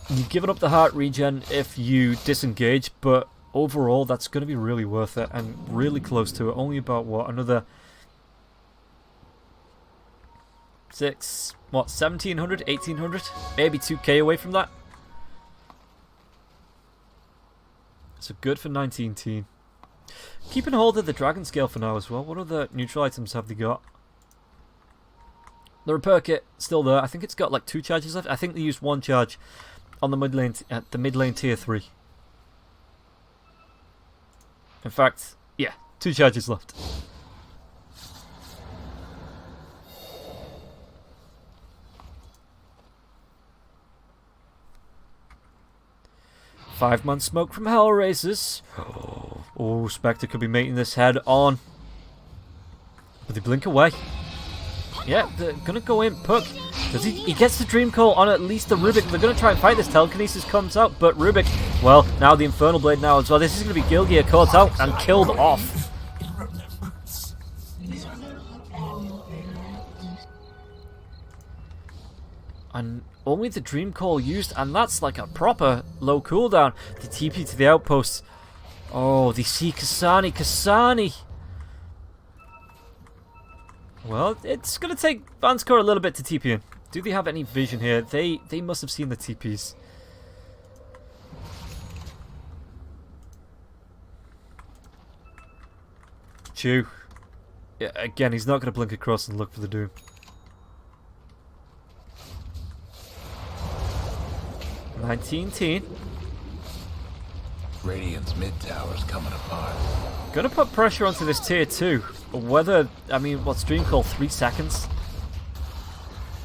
A: You've given up the heart regen if you disengage, but overall that's going to be really worth it and really close to it. Only about, what, another 1700, 1800? Maybe 2k away from that. So good for 19 team. Keeping hold of the Dragon Scale for now as well. What other neutral items have they got? The Repair Kit still there. I think it's got like 2 charges left. I think they used 1 charge on the mid lane tier 3. In fact, yeah, 2 charges left. Five-man smoke from HellRaisers. Oh, Spectre could be making this head on. But they blink away. Yeah, they're going to go in. Puck, does he gets the Dream Call on at least the Rubik. They're going to try and fight this. Telekinesis comes out, but Rubik, well, now the Infernal Blade now as well. This is going to be Gilgia caught out and killed off. And only the Dream Call used, and that's like a proper low cooldown. The TP to the outposts. Oh, they see Kasani. Kasani! Well, it's going to take Vanscore a little bit to TP in. Do they have any vision here? They must have seen the TPs. Chew. Yeah, again, he's not going to blink across and look for the Doom.
C: Radiant's mid tower's coming apart.
A: Gonna put pressure onto this tier 2. Whether, I mean, what's Dream Call? 3 seconds?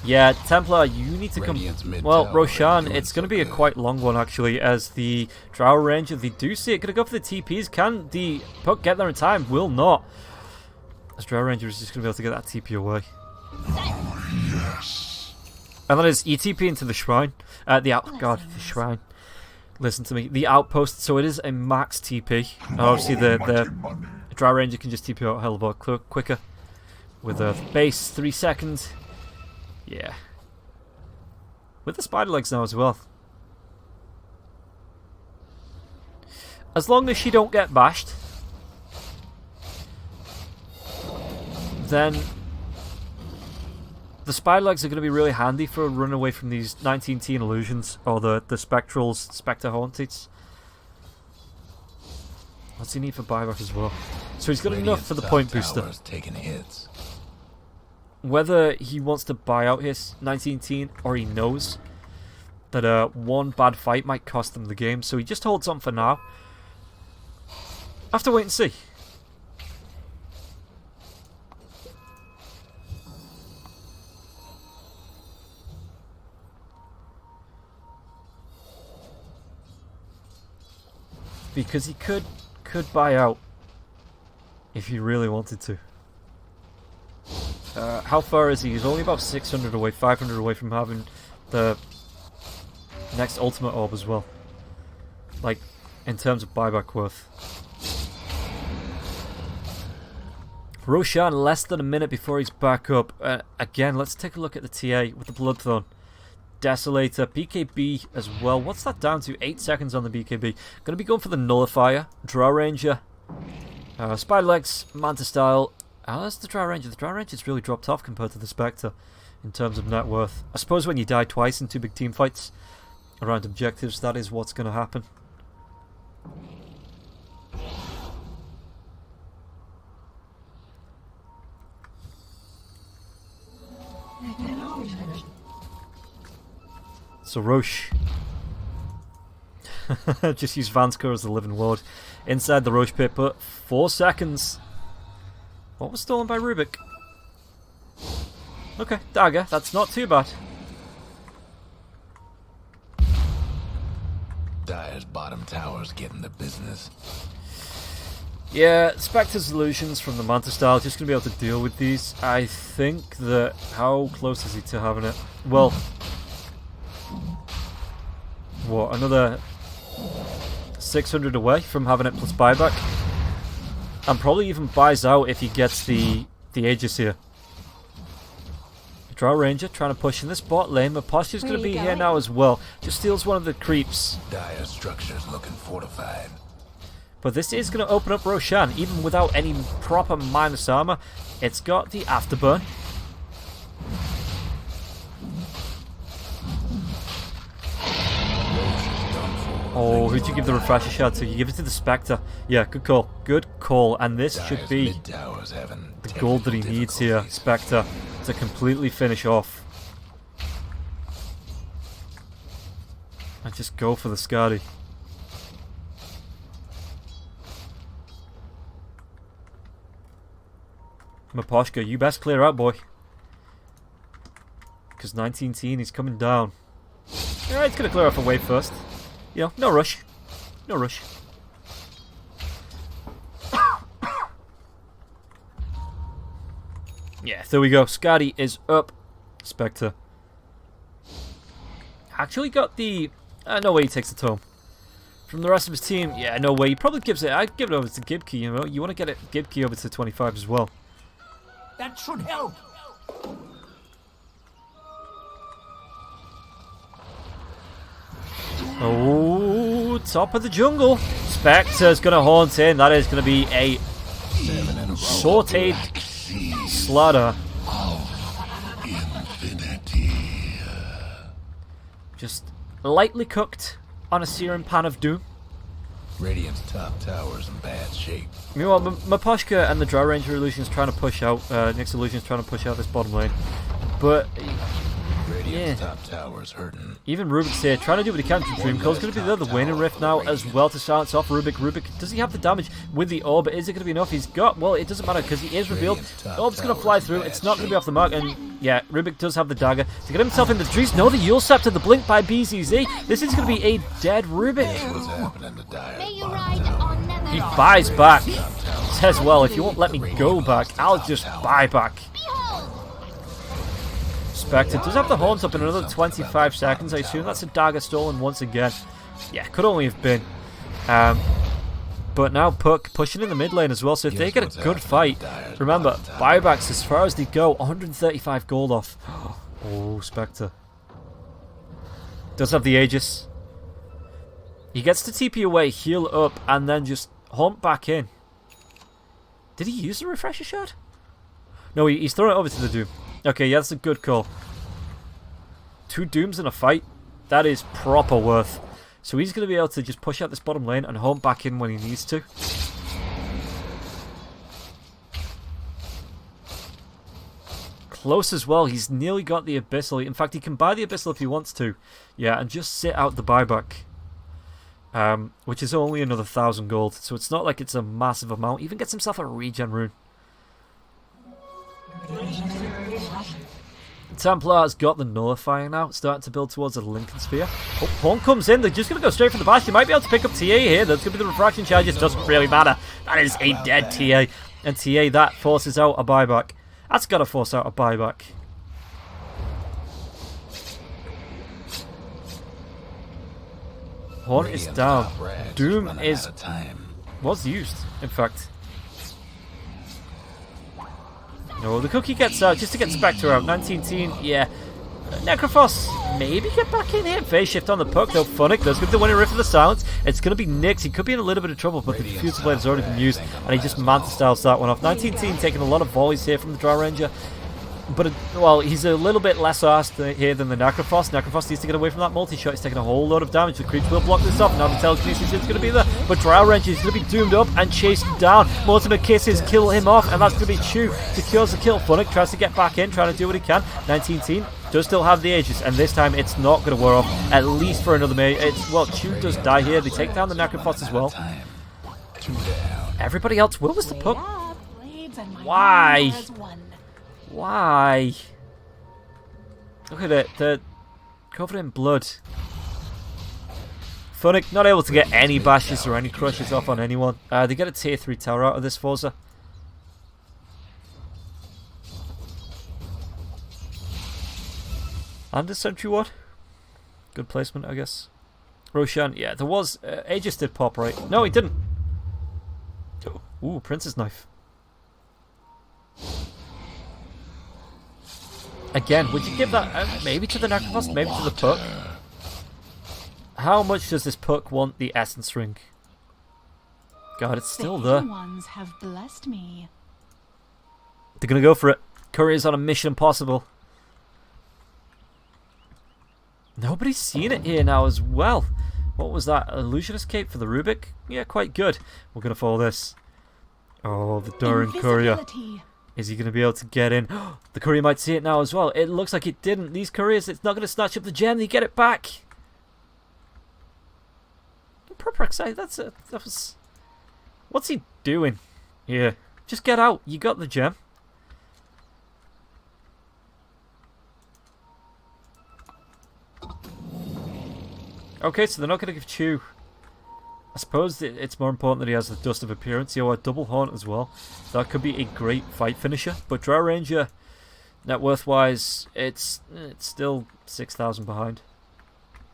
A: Yeah, Templar, you need to come... Well, Roshan, it's going to be a quite long one, actually, as the Drow Ranger, they do see it. Going to go for the TPs. Can the Puck get there in time? Will not. As Drow Ranger is just going to be able to get that TP away.
D: Yes.
A: And that is, you TP into the Shrine. The Shrine. Listen to me. The Outpost, so it is a max TP. Obviously, the Drow Ranger can just TP out a hell of a lot quicker. With a base, 3 seconds. Yeah. With the spider legs now as well. As long as she don't get bashed. then the spider legs are going to be really handy for running away from these 19 teen illusions, or the Spectrals, Spectre Haunted. What's he need for buyback as well? So he's got enough for the point booster.
C: Taking hits.
A: Whether he wants to buy out his 19 teen, or he knows that one bad fight might cost them the game, so he just holds on for now. Have to wait and see. Because he could buy out if he really wanted to. How far is he? He's only about 600 away, 500 away from having the next ultimate orb as well. Like, in terms of buyback worth. Roshan, less than a minute before he's back up. Again, let's take a look at the TA with the Bloodthorn. Desolator, BKB as well. What's that down to? 8 seconds on the BKB. Gonna be going for the Nullifier. Draw Ranger. Spider Legs, Manta Style. That's the Draw Ranger. The Draw Ranger's really dropped off compared to the Spectre in terms of net worth. I suppose when you die twice in 2 big team fights around objectives, that is what's gonna happen. So Roche. Just use Vansker as the living ward. Inside the Roche pit, but 4 seconds. What was stolen by Rubik? Okay, dagger. That's not too bad.
C: Dire's bottom tower's getting the business.
A: Yeah, Spectre's illusions from the Manta style, just going to be able to deal with these. I think that... How close is he to having it? Well... What, another 600 away from having it plus buyback? And probably even buys out if he gets the Aegis here. Draw Ranger trying to push in this bot lane. Maposhka's going to be here now as well. Just steals one of the creeps.
C: Dire structure's looking fortified.
A: But this is going to open up Roshan, even without any proper minus armor. It's got the Afterburn. Oh, who'd you give the refresher shot to? You give it to the Spectre. Yeah, good call. Good call. And this should be the gold that he needs here, Spectre, to completely finish off. And just go for the Skadi. Maposhka, you best clear out, boy. Because 19 teen is coming down. Alright, it's going to clear off a wave first. You know, no rush. No rush. Yeah, there we go. Skadi is up. Spectre. Actually got the... no way he takes the tome. From the rest of his team, yeah, no way. He probably gives it... I'd give it over to Gibkey, you know. You want to get it Gibkey over to 25 as well.
B: That should help.
A: Oh, top of the jungle. Spectre's going to haunt in. That is going to be a sauteed StarLadder. Just lightly cooked on a searing pan of doom.
C: Radiant's top tower's in bad shape.
A: Meanwhile, Maposhka and the Draw Ranger Illusion's trying to push out. Nyx Illusion's trying to push out this bottom lane. But...
C: Radiant's top tower's hurting.
A: Even Rubik's here, trying to do what he can to Dreamcore's going to be the other winning rift now as well to silence off Rubik. Rubik, does he have the damage with the orb? Is it going to be enough? He's got, well, it doesn't matter because he is revealed. The orb's going to fly through. It's not going to be off the mark. And yeah, Rubik does have the dagger to get himself into the trees. No, the Yule Scepter, the blink by BZZ. This is going to be a dead Rubik.
C: What's happening to Dire?
A: He buys back. Says, well, if you won't let me go back, I'll just buy back. Spectre does have the horns up in another 25 seconds. I assume that's a dagger stolen once again. Yeah, could only have been. But now Puck pushing in the mid lane as well. So if they get a good fight, remember, buybacks as far as they go, 135 gold off. Oh, Spectre. Does have the Aegis. He gets to TP away, heal up, and then just haunt back in. Did he use the refresher shot? No, he's throwing it over to the Doom. Okay, yeah, that's a good call. 2 Dooms in a fight. That is proper worth. So he's going to be able to just push out this bottom lane and home back in when he needs to. Close as well. He's nearly got the Abyssal. In fact, he can buy the Abyssal if he wants to. Yeah, and just sit out the buyback. Which is only another 1,000 gold. So it's not like it's a massive amount. He even gets himself a regen rune. Templar's got the Nullifier now, starting to build towards a Lincoln Sphere. Oh, Horn comes in, they're just going to go straight for the bash. They might be able to pick up TA here. That's going to be the refraction charges, doesn't really matter. That is a dead TA. And TA, that forces out a buyback. That's got to force out a buyback. Horn is down. Doom was used, in fact. No, the cookie gets out just to get Spectre out. 19-teen, yeah. Necrophos, maybe get back in here. Phase shift on the puck, though. Funnick does get the winning Rift of the Silence. It's going to be Nyx. He could be in a little bit of trouble, but the Diffuser Blade has already been used, and he just Manta Styles that one off. 19-teen taking a lot of volleys here from the Drow Ranger. But, well, he's a little bit less arsed here than the Necrophos. Necrophos needs to get away from that multi-shot. He's taking a whole load of damage. The creeps will block this off. Now the telekinesis is going to be there. But Drow Ranger is going to be doomed up and chased down. Mortimer kisses, kill him off, and that's going to be Chew. Secures the kill. Funnick tries to get back in, trying to do what he can. 19-teen does still have the Aegis, and this time it's not going to wear off, at least for another minute. Well, Chew does die here. They take down the Necrophos as well. Everybody else, where was the puck? Why? Why? Look at it, they're covered in blood. Funnick not able to get any bashes or any crushes off on anyone. They get a tier 3 tower out of this forZe. And a sentry ward. Good placement, I guess. Roshan, yeah, there was... Aegis did pop, right? No, he didn't. Ooh, Prince's Knife. Again, would you give that maybe to the Necrophos, maybe to the puck? How much does this puck want the Essence Ring? God, it's still there.
F: Ones have blessed me.
A: They're going to go for it. Courier's on a mission impossible. Nobody's seen it here now as well. What was that? Illusionist Cape for the Rubik? Yeah, quite good. We're going to follow this. Oh, the Durin Courier. Is he going to be able to get in? The Courier might see it now as well. It looks like it didn't. These Couriers, it's not going to snatch up the gem. They get it back. Proper excited. That was... What's he doing here? Just get out. You got the gem. Okay, so they're not going to give Chew. I suppose it's more important that he has the Dust of Appearance. He has double Haunt as well. That could be a great fight finisher. But Drow Ranger, net worth wise, it's still 6,000 behind.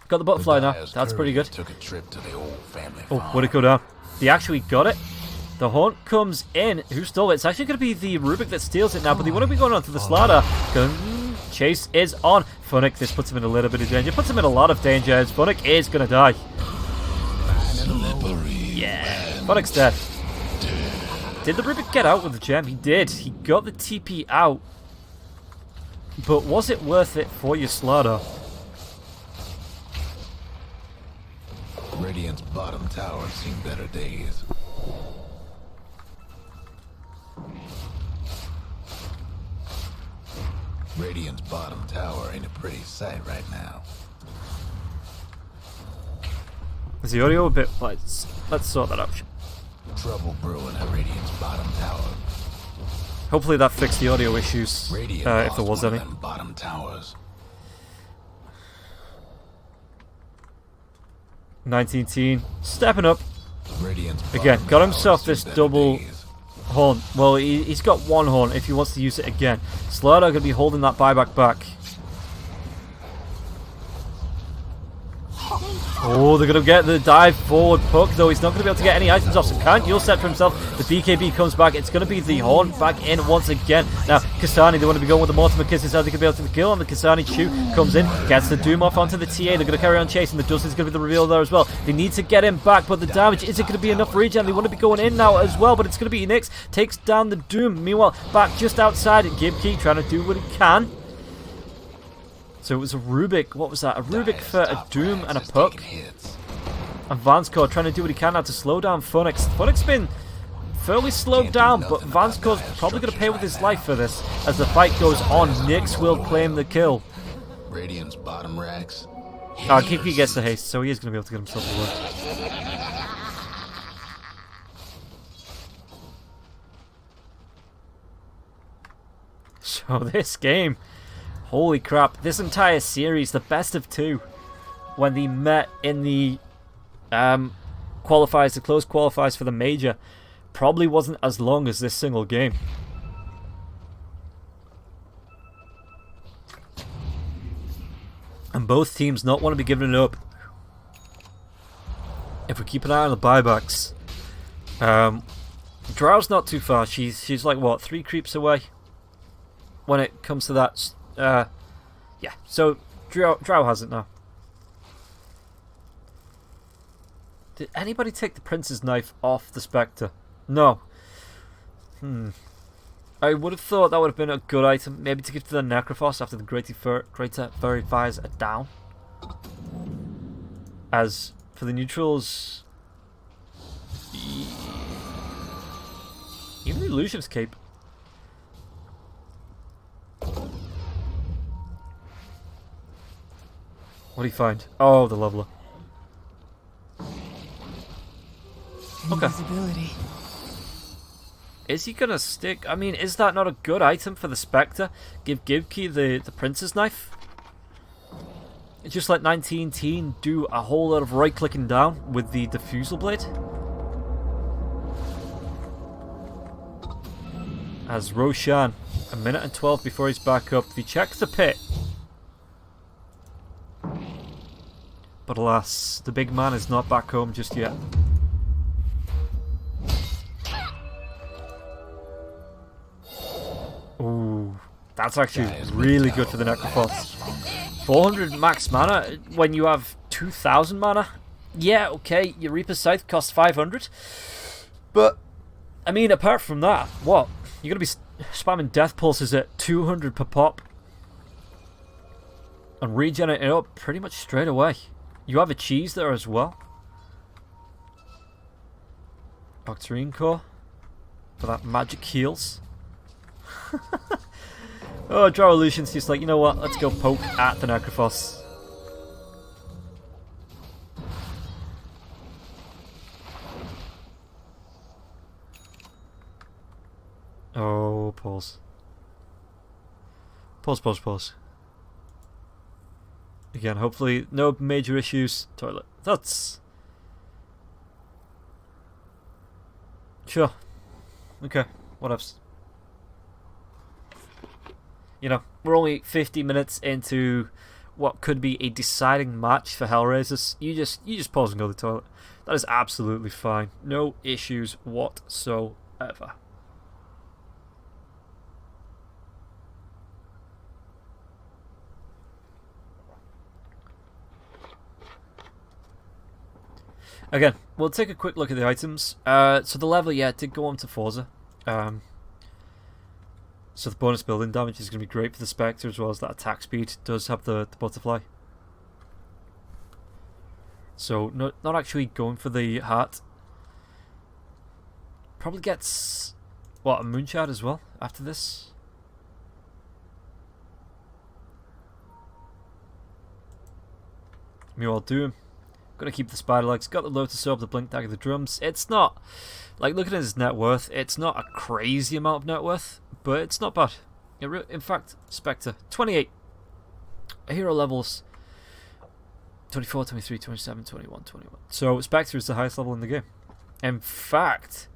A: Got the butterfly now. That's pretty good.
C: Took a trip to the old family
A: Oh,
C: farm.
A: where'd it go down? They actually got it. The Haunt comes in. Who stole it? It's actually going to be the Rubik that steals it now, but they want to be going on to the StarLadder. Chase is on. Funnick, this puts him in a little bit of danger. Puts him in a lot of danger as Funnick is going to die. Yeah, Funnick's dead. Did the Rubik get out with the gem? He did. He got the TP out. But was it worth it for your StarLadder?
C: Radiant's bottom tower seen better days. Radiant's bottom tower ain't a pretty sight right now.
A: Is the audio a bit... Let's sort that out.
C: Trouble brewing at Radiant's bottom tower.
A: Hopefully that fixed the audio issues,
C: Radiant
A: if there was
C: one
A: any.
C: of them bottom towers.
A: 19-teen, stepping up.
C: Radiant's
A: Again,
C: bottom
A: got
C: towers
A: himself
C: seen
A: this
C: better
A: double
C: days.
A: Haunt. Well, he's got one Haunt if he wants to use it again. StarLadder going to be holding that buyback back. Oh, they're going to get the dive forward puck, though he's not going to be able to get any items off, so can't Yule set for himself. The BKB comes back. It's going to be the Horn back in once again. Now, Kasani, they want to be going with the Mortimer Kisses. How they can be able to kill on the Kasani. Chu comes in, gets the Doom off onto the TA. They're going to carry on chasing. The Dustin's going to be the reveal there as well. They need to get him back, but the damage isn't going to be enough regen. They want to be going in now as well, but it's going to be Nix. Takes down the Doom. Meanwhile, back just outside, Gibkey trying to do what he can. So it was a Rubik. What was that? A Rubik for a Doom and a puck. And Vanscore trying to do what he can now to slow down Funix. Funix been fairly slowed down, but Vanscore's probably going to pay with his life for this. As the fight goes on, Nyx will claim the kill.
C: Radiant's bottom racks.
A: Kiki gets the haste, so he is going to be able to get himself a win. So this game, holy crap, this entire series, the best of two, when they met in the qualifiers, the close qualifiers for the major, probably wasn't as long as this single game. And both teams not want to be giving it up. If we keep an eye on the buybacks, Drow's not too far. She's like what, 3 creeps away when it comes to that. Yeah, so Drow has it now. Did anybody take the Prince's Knife off the Spectre? No. I would have thought that would have been a good item, maybe to give to the Necrophos after the Greater Furry Fires are down. As for the neutrals, even the Illusion's Cape. What do you find? Oh, the Leveler. Okay.
E: Invisibility.
A: Is he gonna stick? I mean, is that not a good item for the Spectre? Give Gibkey the Prince's Knife? Just let 19 Teen do a whole lot of right clicking down with the Diffusal Blade. As Roshan, a minute and 12 before he's back up, he checks the pit. But alas, the big man is not back home just yet. Ooh, that's actually really good for the Necrophos. 400 max mana when you have 2000 mana. Yeah, okay, your Reaper's Scythe costs 500. But, I mean, apart from that, what? You're going to be spamming Death Pulses at 200 per pop. And regenerating it up pretty much straight away. You have a cheese there as well. Octarine Core for that magic heals. Oh, Drow Illusion's just like, you know what, let's go poke at the Necrophos. Oh, pause. Pause. Again, hopefully no major issues. Toilet. That's... Sure. Okay, what else? You know, we're only 50 minutes into what could be a deciding match for HellRaisers. You just pause and go to the toilet. That is absolutely fine. No issues whatsoever. Again, we'll take a quick look at the items. So the level, yeah, did go on to forZe. So the bonus building damage is going to be great for the Spectre, as well as that attack speed does have the butterfly. So not actually going for the heart. Probably gets, what, a Moonshard as well after this? Meanwhile, Doom. Gonna keep the Spider Legs, got the Lotus Orb, the Blink Dagger, the Drums. It's not, like, looking at his net worth, it's not a crazy amount of net worth, but it's not bad. In fact, Spectre, 28. Hero levels, 24, 23, 27, 21, 21. So Spectre is the highest level in the game. In fact,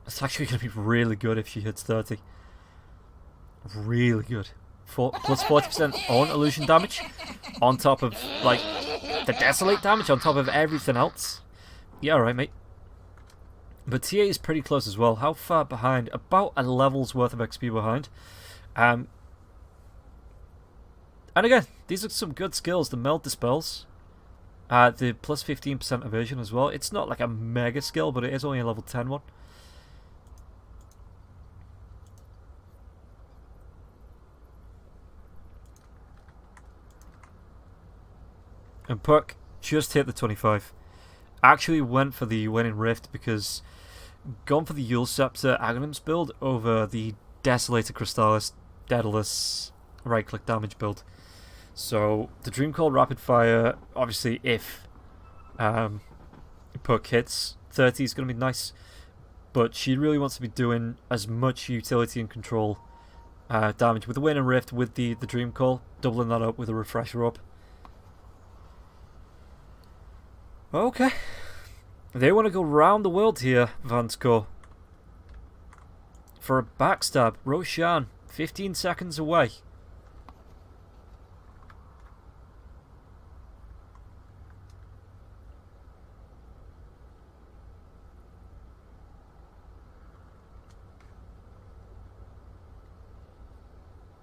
A: it's actually going to be really good if she hits 30. Really good. plus 40% on illusion damage, on top of like the Desolate damage, on top of everything else. Yeah, alright, mate. But TA is pretty close as well. How far behind? About a level's worth of XP behind. And again, these are some good skills. The Meld Dispels. The plus 15% evasion as well. It's not like a mega skill, but it is only a level 10 one. And Puck just hit the 25. Actually went for the winning Rift because gone for the Yule Scepter Aghanims build over the Desolator Crystallis Daedalus right click damage build. So the Dream Call Rapid Fire, obviously if Puck hits 30 is going to be nice, but she really wants to be doing as much utility and control damage with the winning Rift, with the Dream Call, doubling that up with a Refresher Orb. Okay. They want to go round the world here, Vansko. For a backstab. Roshan, 15 seconds away.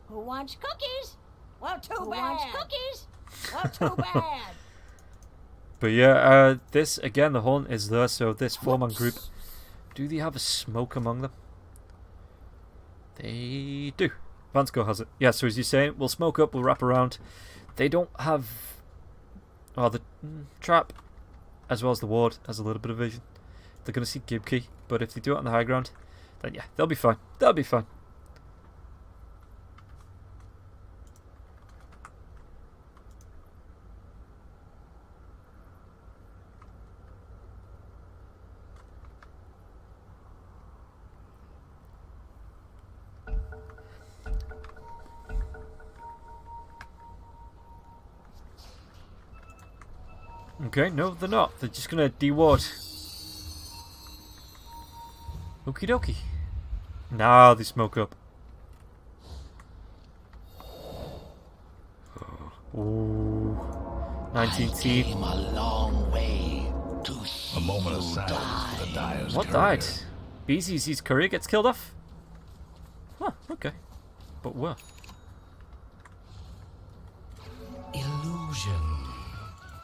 G: Who wants cookies? Well, too bad. Who wants cookies? Well, too bad.
A: But yeah, this, again, the Horn is there, so this 4-man group, do they have a smoke among them? They do. Vansko has it. Yeah, so as you're saying, we'll smoke up, we'll wrap around. They don't have... Oh, the trap, as well as the ward, has a little bit of vision. They're going to see Gibkey, but if they do it on the high ground, then yeah, they'll be fine. They'll be fine. Okay, no, they're not. They're just gonna de-ward. Okie dokie. Now they smoke up. Ooh. 19 teeth.
B: Came a long way to
C: A moment of silence for the Dyer's
A: What
C: courier.
A: died? BZZ's courier gets killed off? Huh, okay. But where?
B: illusion.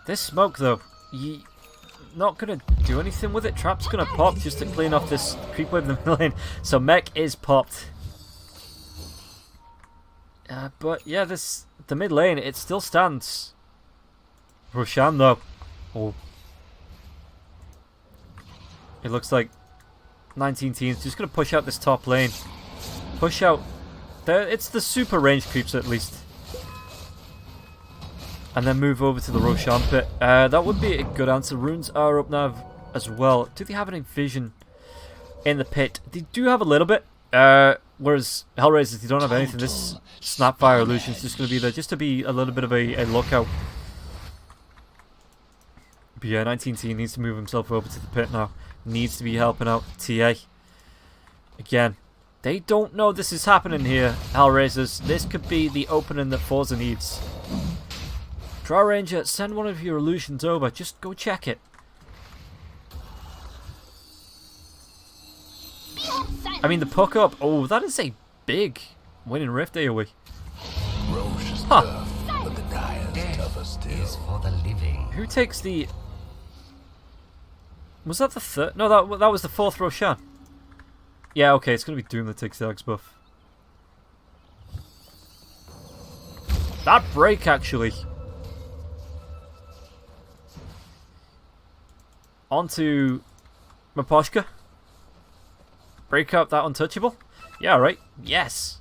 A: This smoke, though, you not gonna do anything with it. Trap's gonna pop just to clean off this creep wave in the middle lane. So mech is popped. But yeah, the mid lane, it still stands. Roshan, though. Oh. It looks like 19 teams just gonna push out this top lane. Push out. It's the super range creeps at least. And then move over to the Roshan pit. That would be a good answer. Runes are up now as well. Do they have any vision in the pit? They do have a little bit. Whereas HellRaisers, they don't have anything. This Snapfire illusion is just going to be there just to be a little bit of a lookout. But yeah, 19T needs to move himself over to the pit now. Needs to be helping out TA. Again, they don't know this is happening here, HellRaisers. This could be the opening that forZe needs. Draw Ranger, send one of your illusions over. Just go check it. I mean, the puck up. Oh, that is a big winning Rift AoE.
C: Roche is
A: Huh.
C: tough, but the Dyer's tougher still.
B: For the living.
A: Who takes the... Was that the third? No, that was the fourth Roshan. Yeah, okay, it's going to be Doom that takes the Axe buff. That break, actually. Onto Maposhka. Break up that untouchable. Yeah, right. Yes.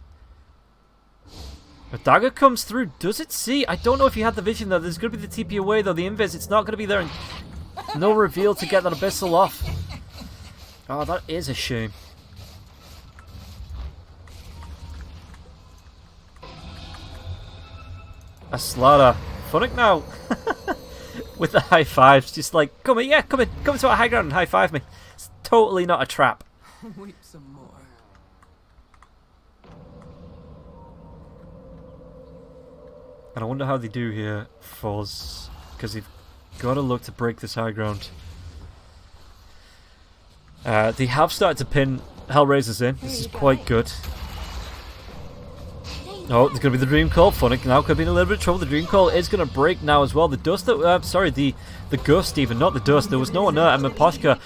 A: A dagger comes through. Does it see? I don't know if you had the vision though. There's going to be the TP away though. The invis, it's not going to be there. No reveal to get that abyssal off. Oh, that is a shame. A StarLadder. Funnick now. With the high fives. Just like, come in, yeah, come in. Come to our high ground and high five me. It's totally not a trap.
E: Weep some more.
A: And I wonder how they do here, forZe, because they've got to look to break this high ground. They have started to pin HellRaisers in. This is quite good. Oh, there's going to be the Dream Call. Funnick now could be in a little bit of trouble. The Dream Call is going to break now as well. The dust that... sorry, the gust even, not the dust. There was no one there. And ImbaTV...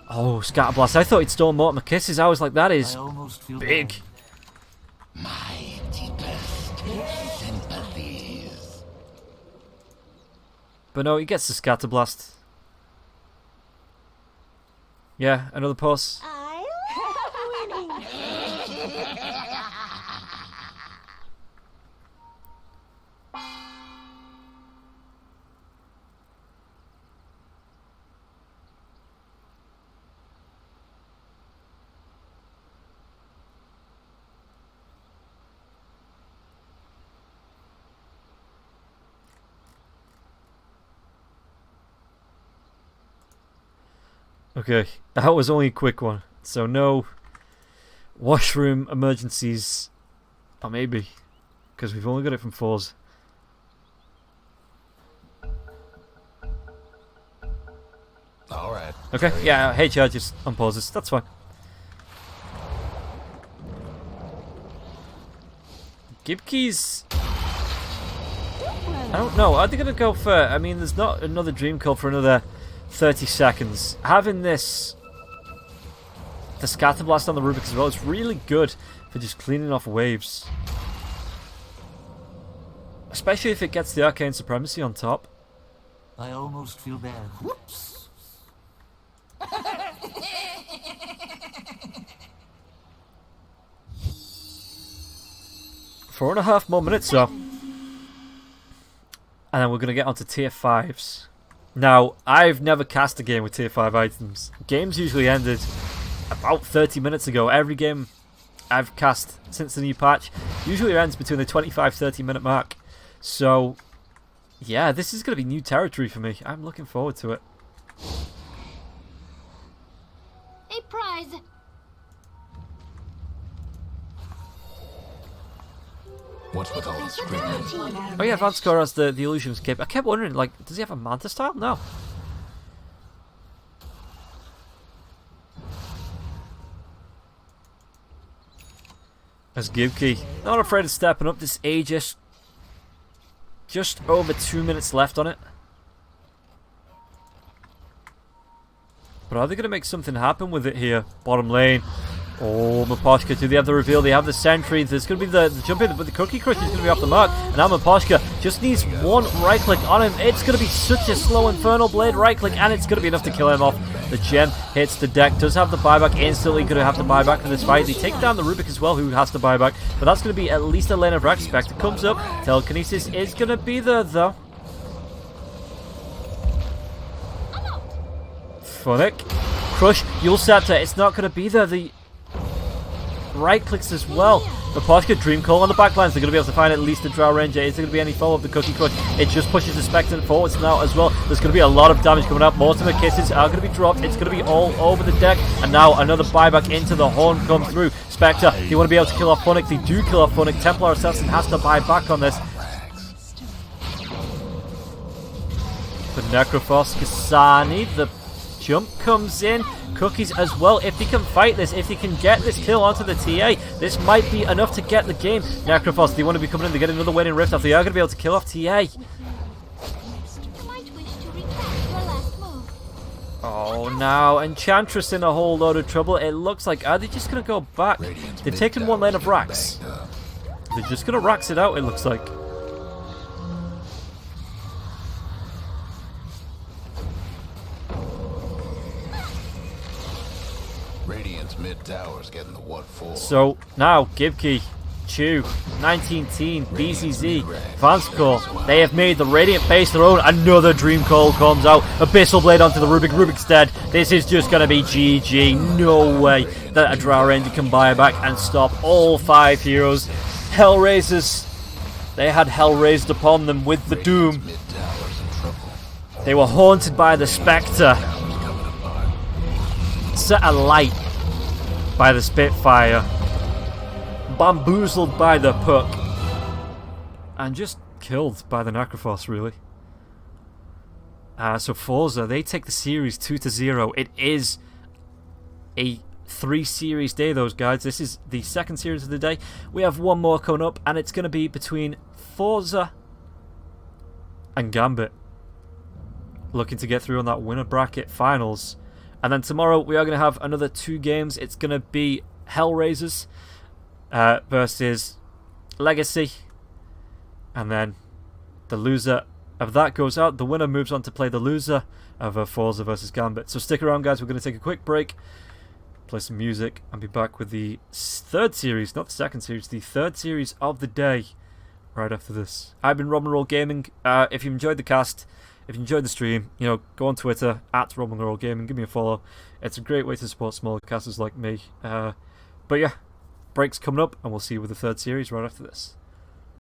A: Oh, Scatterblast. I thought he'd stolen Mortimer Kisses. I was like, that is big.
B: My deepest sympathies.
A: But no, he gets the Scatterblast. Yeah, another pause.
G: I love winning.
A: Okay, that was only a quick one. So no washroom emergencies. Or maybe. Because we've only got it from forZe.
C: Alright.
A: Okay, yeah, HR just unpauses. That's fine. Gibkey's... I don't know. Are they going to go for... I mean, there's not another Dream Call for another 30 seconds. Having this... The Scatterblast on the Rubik as well is really good for just cleaning off waves. Especially if it gets the Arcane Supremacy on top.
H: I almost feel bad. Whoops.
A: 4.5 more minutes, so. And then we're going to get onto tier 5s. Now, I've never cast a game with tier 5 items. Games usually ended about 30 minutes ago. Every game I've cast since the new patch usually ends between the 25-30 minute mark. So, yeah, this is going to be new territory for me. I'm looking forward to it.
G: A prize.
C: What's with all the screaming?
A: Oh yeah, Vanscore has the illusion escape. I kept wondering, like, does he have a Manta style? No. As Gibkey, not afraid of stepping up this Aegis. Just over 2 minutes left on it. But are they going to make something happen with it here? Bottom lane. Oh, ImbaTV, do they have the reveal? They have the sentry. There's going to be the jump in, but the Cookie Crush is going to be off the mark. And now ImbaTV just needs one right click on him. It's going to be such a slow Infernal Blade right click, and it's going to be enough to kill him off. The gem hits the deck, does have the buyback, instantly going to have to buy back for this fight. They take down the Rubik as well, who has to buy back. But that's going to be at least a lane of Rack. Spectre comes up. Telekinesis is going to be there, though. Funnick. Crush, Yule Scepter. It's not going to be there. The right clicks as well. ImbaTV, Dream Call on the backlines. They're going to be able to find at least a Drow Ranger. Is there going to be any follow of the Cookie Crush? It just pushes the Spectre forwards now as well. There's going to be a lot of damage coming up. Mortimer Kisses are going to be dropped. It's going to be all over the deck. And now another buyback into the Horn comes through. Spectre, they want to be able to kill off Funnick. They do kill off Funnick. Templar Assassin has to buy back on this. The Necrophos, Kasani, the jump comes in. Cookies as well. If they can fight this, if they can get this kill onto the TA, this might be enough to get the game. Necrophos, they want to be coming in to get another winning rift off. They are going to be able to kill off TA. Oh, now Enchantress in a whole load of trouble. It looks like, are they just going to go back? They've taken one lane of racks. They're just going to racks it out, it looks like.
C: Radiant's mid tower's getting the what for.
A: So now Gibkey, Chew, 19-teen, BCZ, Vanscore, they have made the Radiant base their own. Another Dream Call comes out. Abyssal Blade onto the Rubik. Rubik's dead. This is just going to be GG. No way that a Drow Ranger can buy back and stop all 5 heroes. HellRaisers, they had hell raised upon them with the Doom. They were haunted by the Spectre. Set alight by the Spitfire, bamboozled by the Puck, and just killed by the forZe, really. So forZe, they take the series 2-0. It is a 3-series day, those guys. This is the second series of the day. We have one more coming up, and it's going to be between forZe and Gambit, looking to get through on that winner bracket finals. And then tomorrow we are going to have another 2 games. It's going to be HellRaisers versus Legacy, and then the loser of that goes out. The winner moves on to play the loser of forZe versus Gambit. So stick around, guys. We're going to take a quick break, play some music, and be back with the third series, not the second series, the third series of the day right after this. I've been Robnroll Gaming. If you enjoyed the cast, if you enjoyed the stream, you know, go on Twitter at Robnroll Gaming, give me a follow. It's a great way to support smaller casters like me. But yeah, break's coming up, and we'll see you with the third series right after this.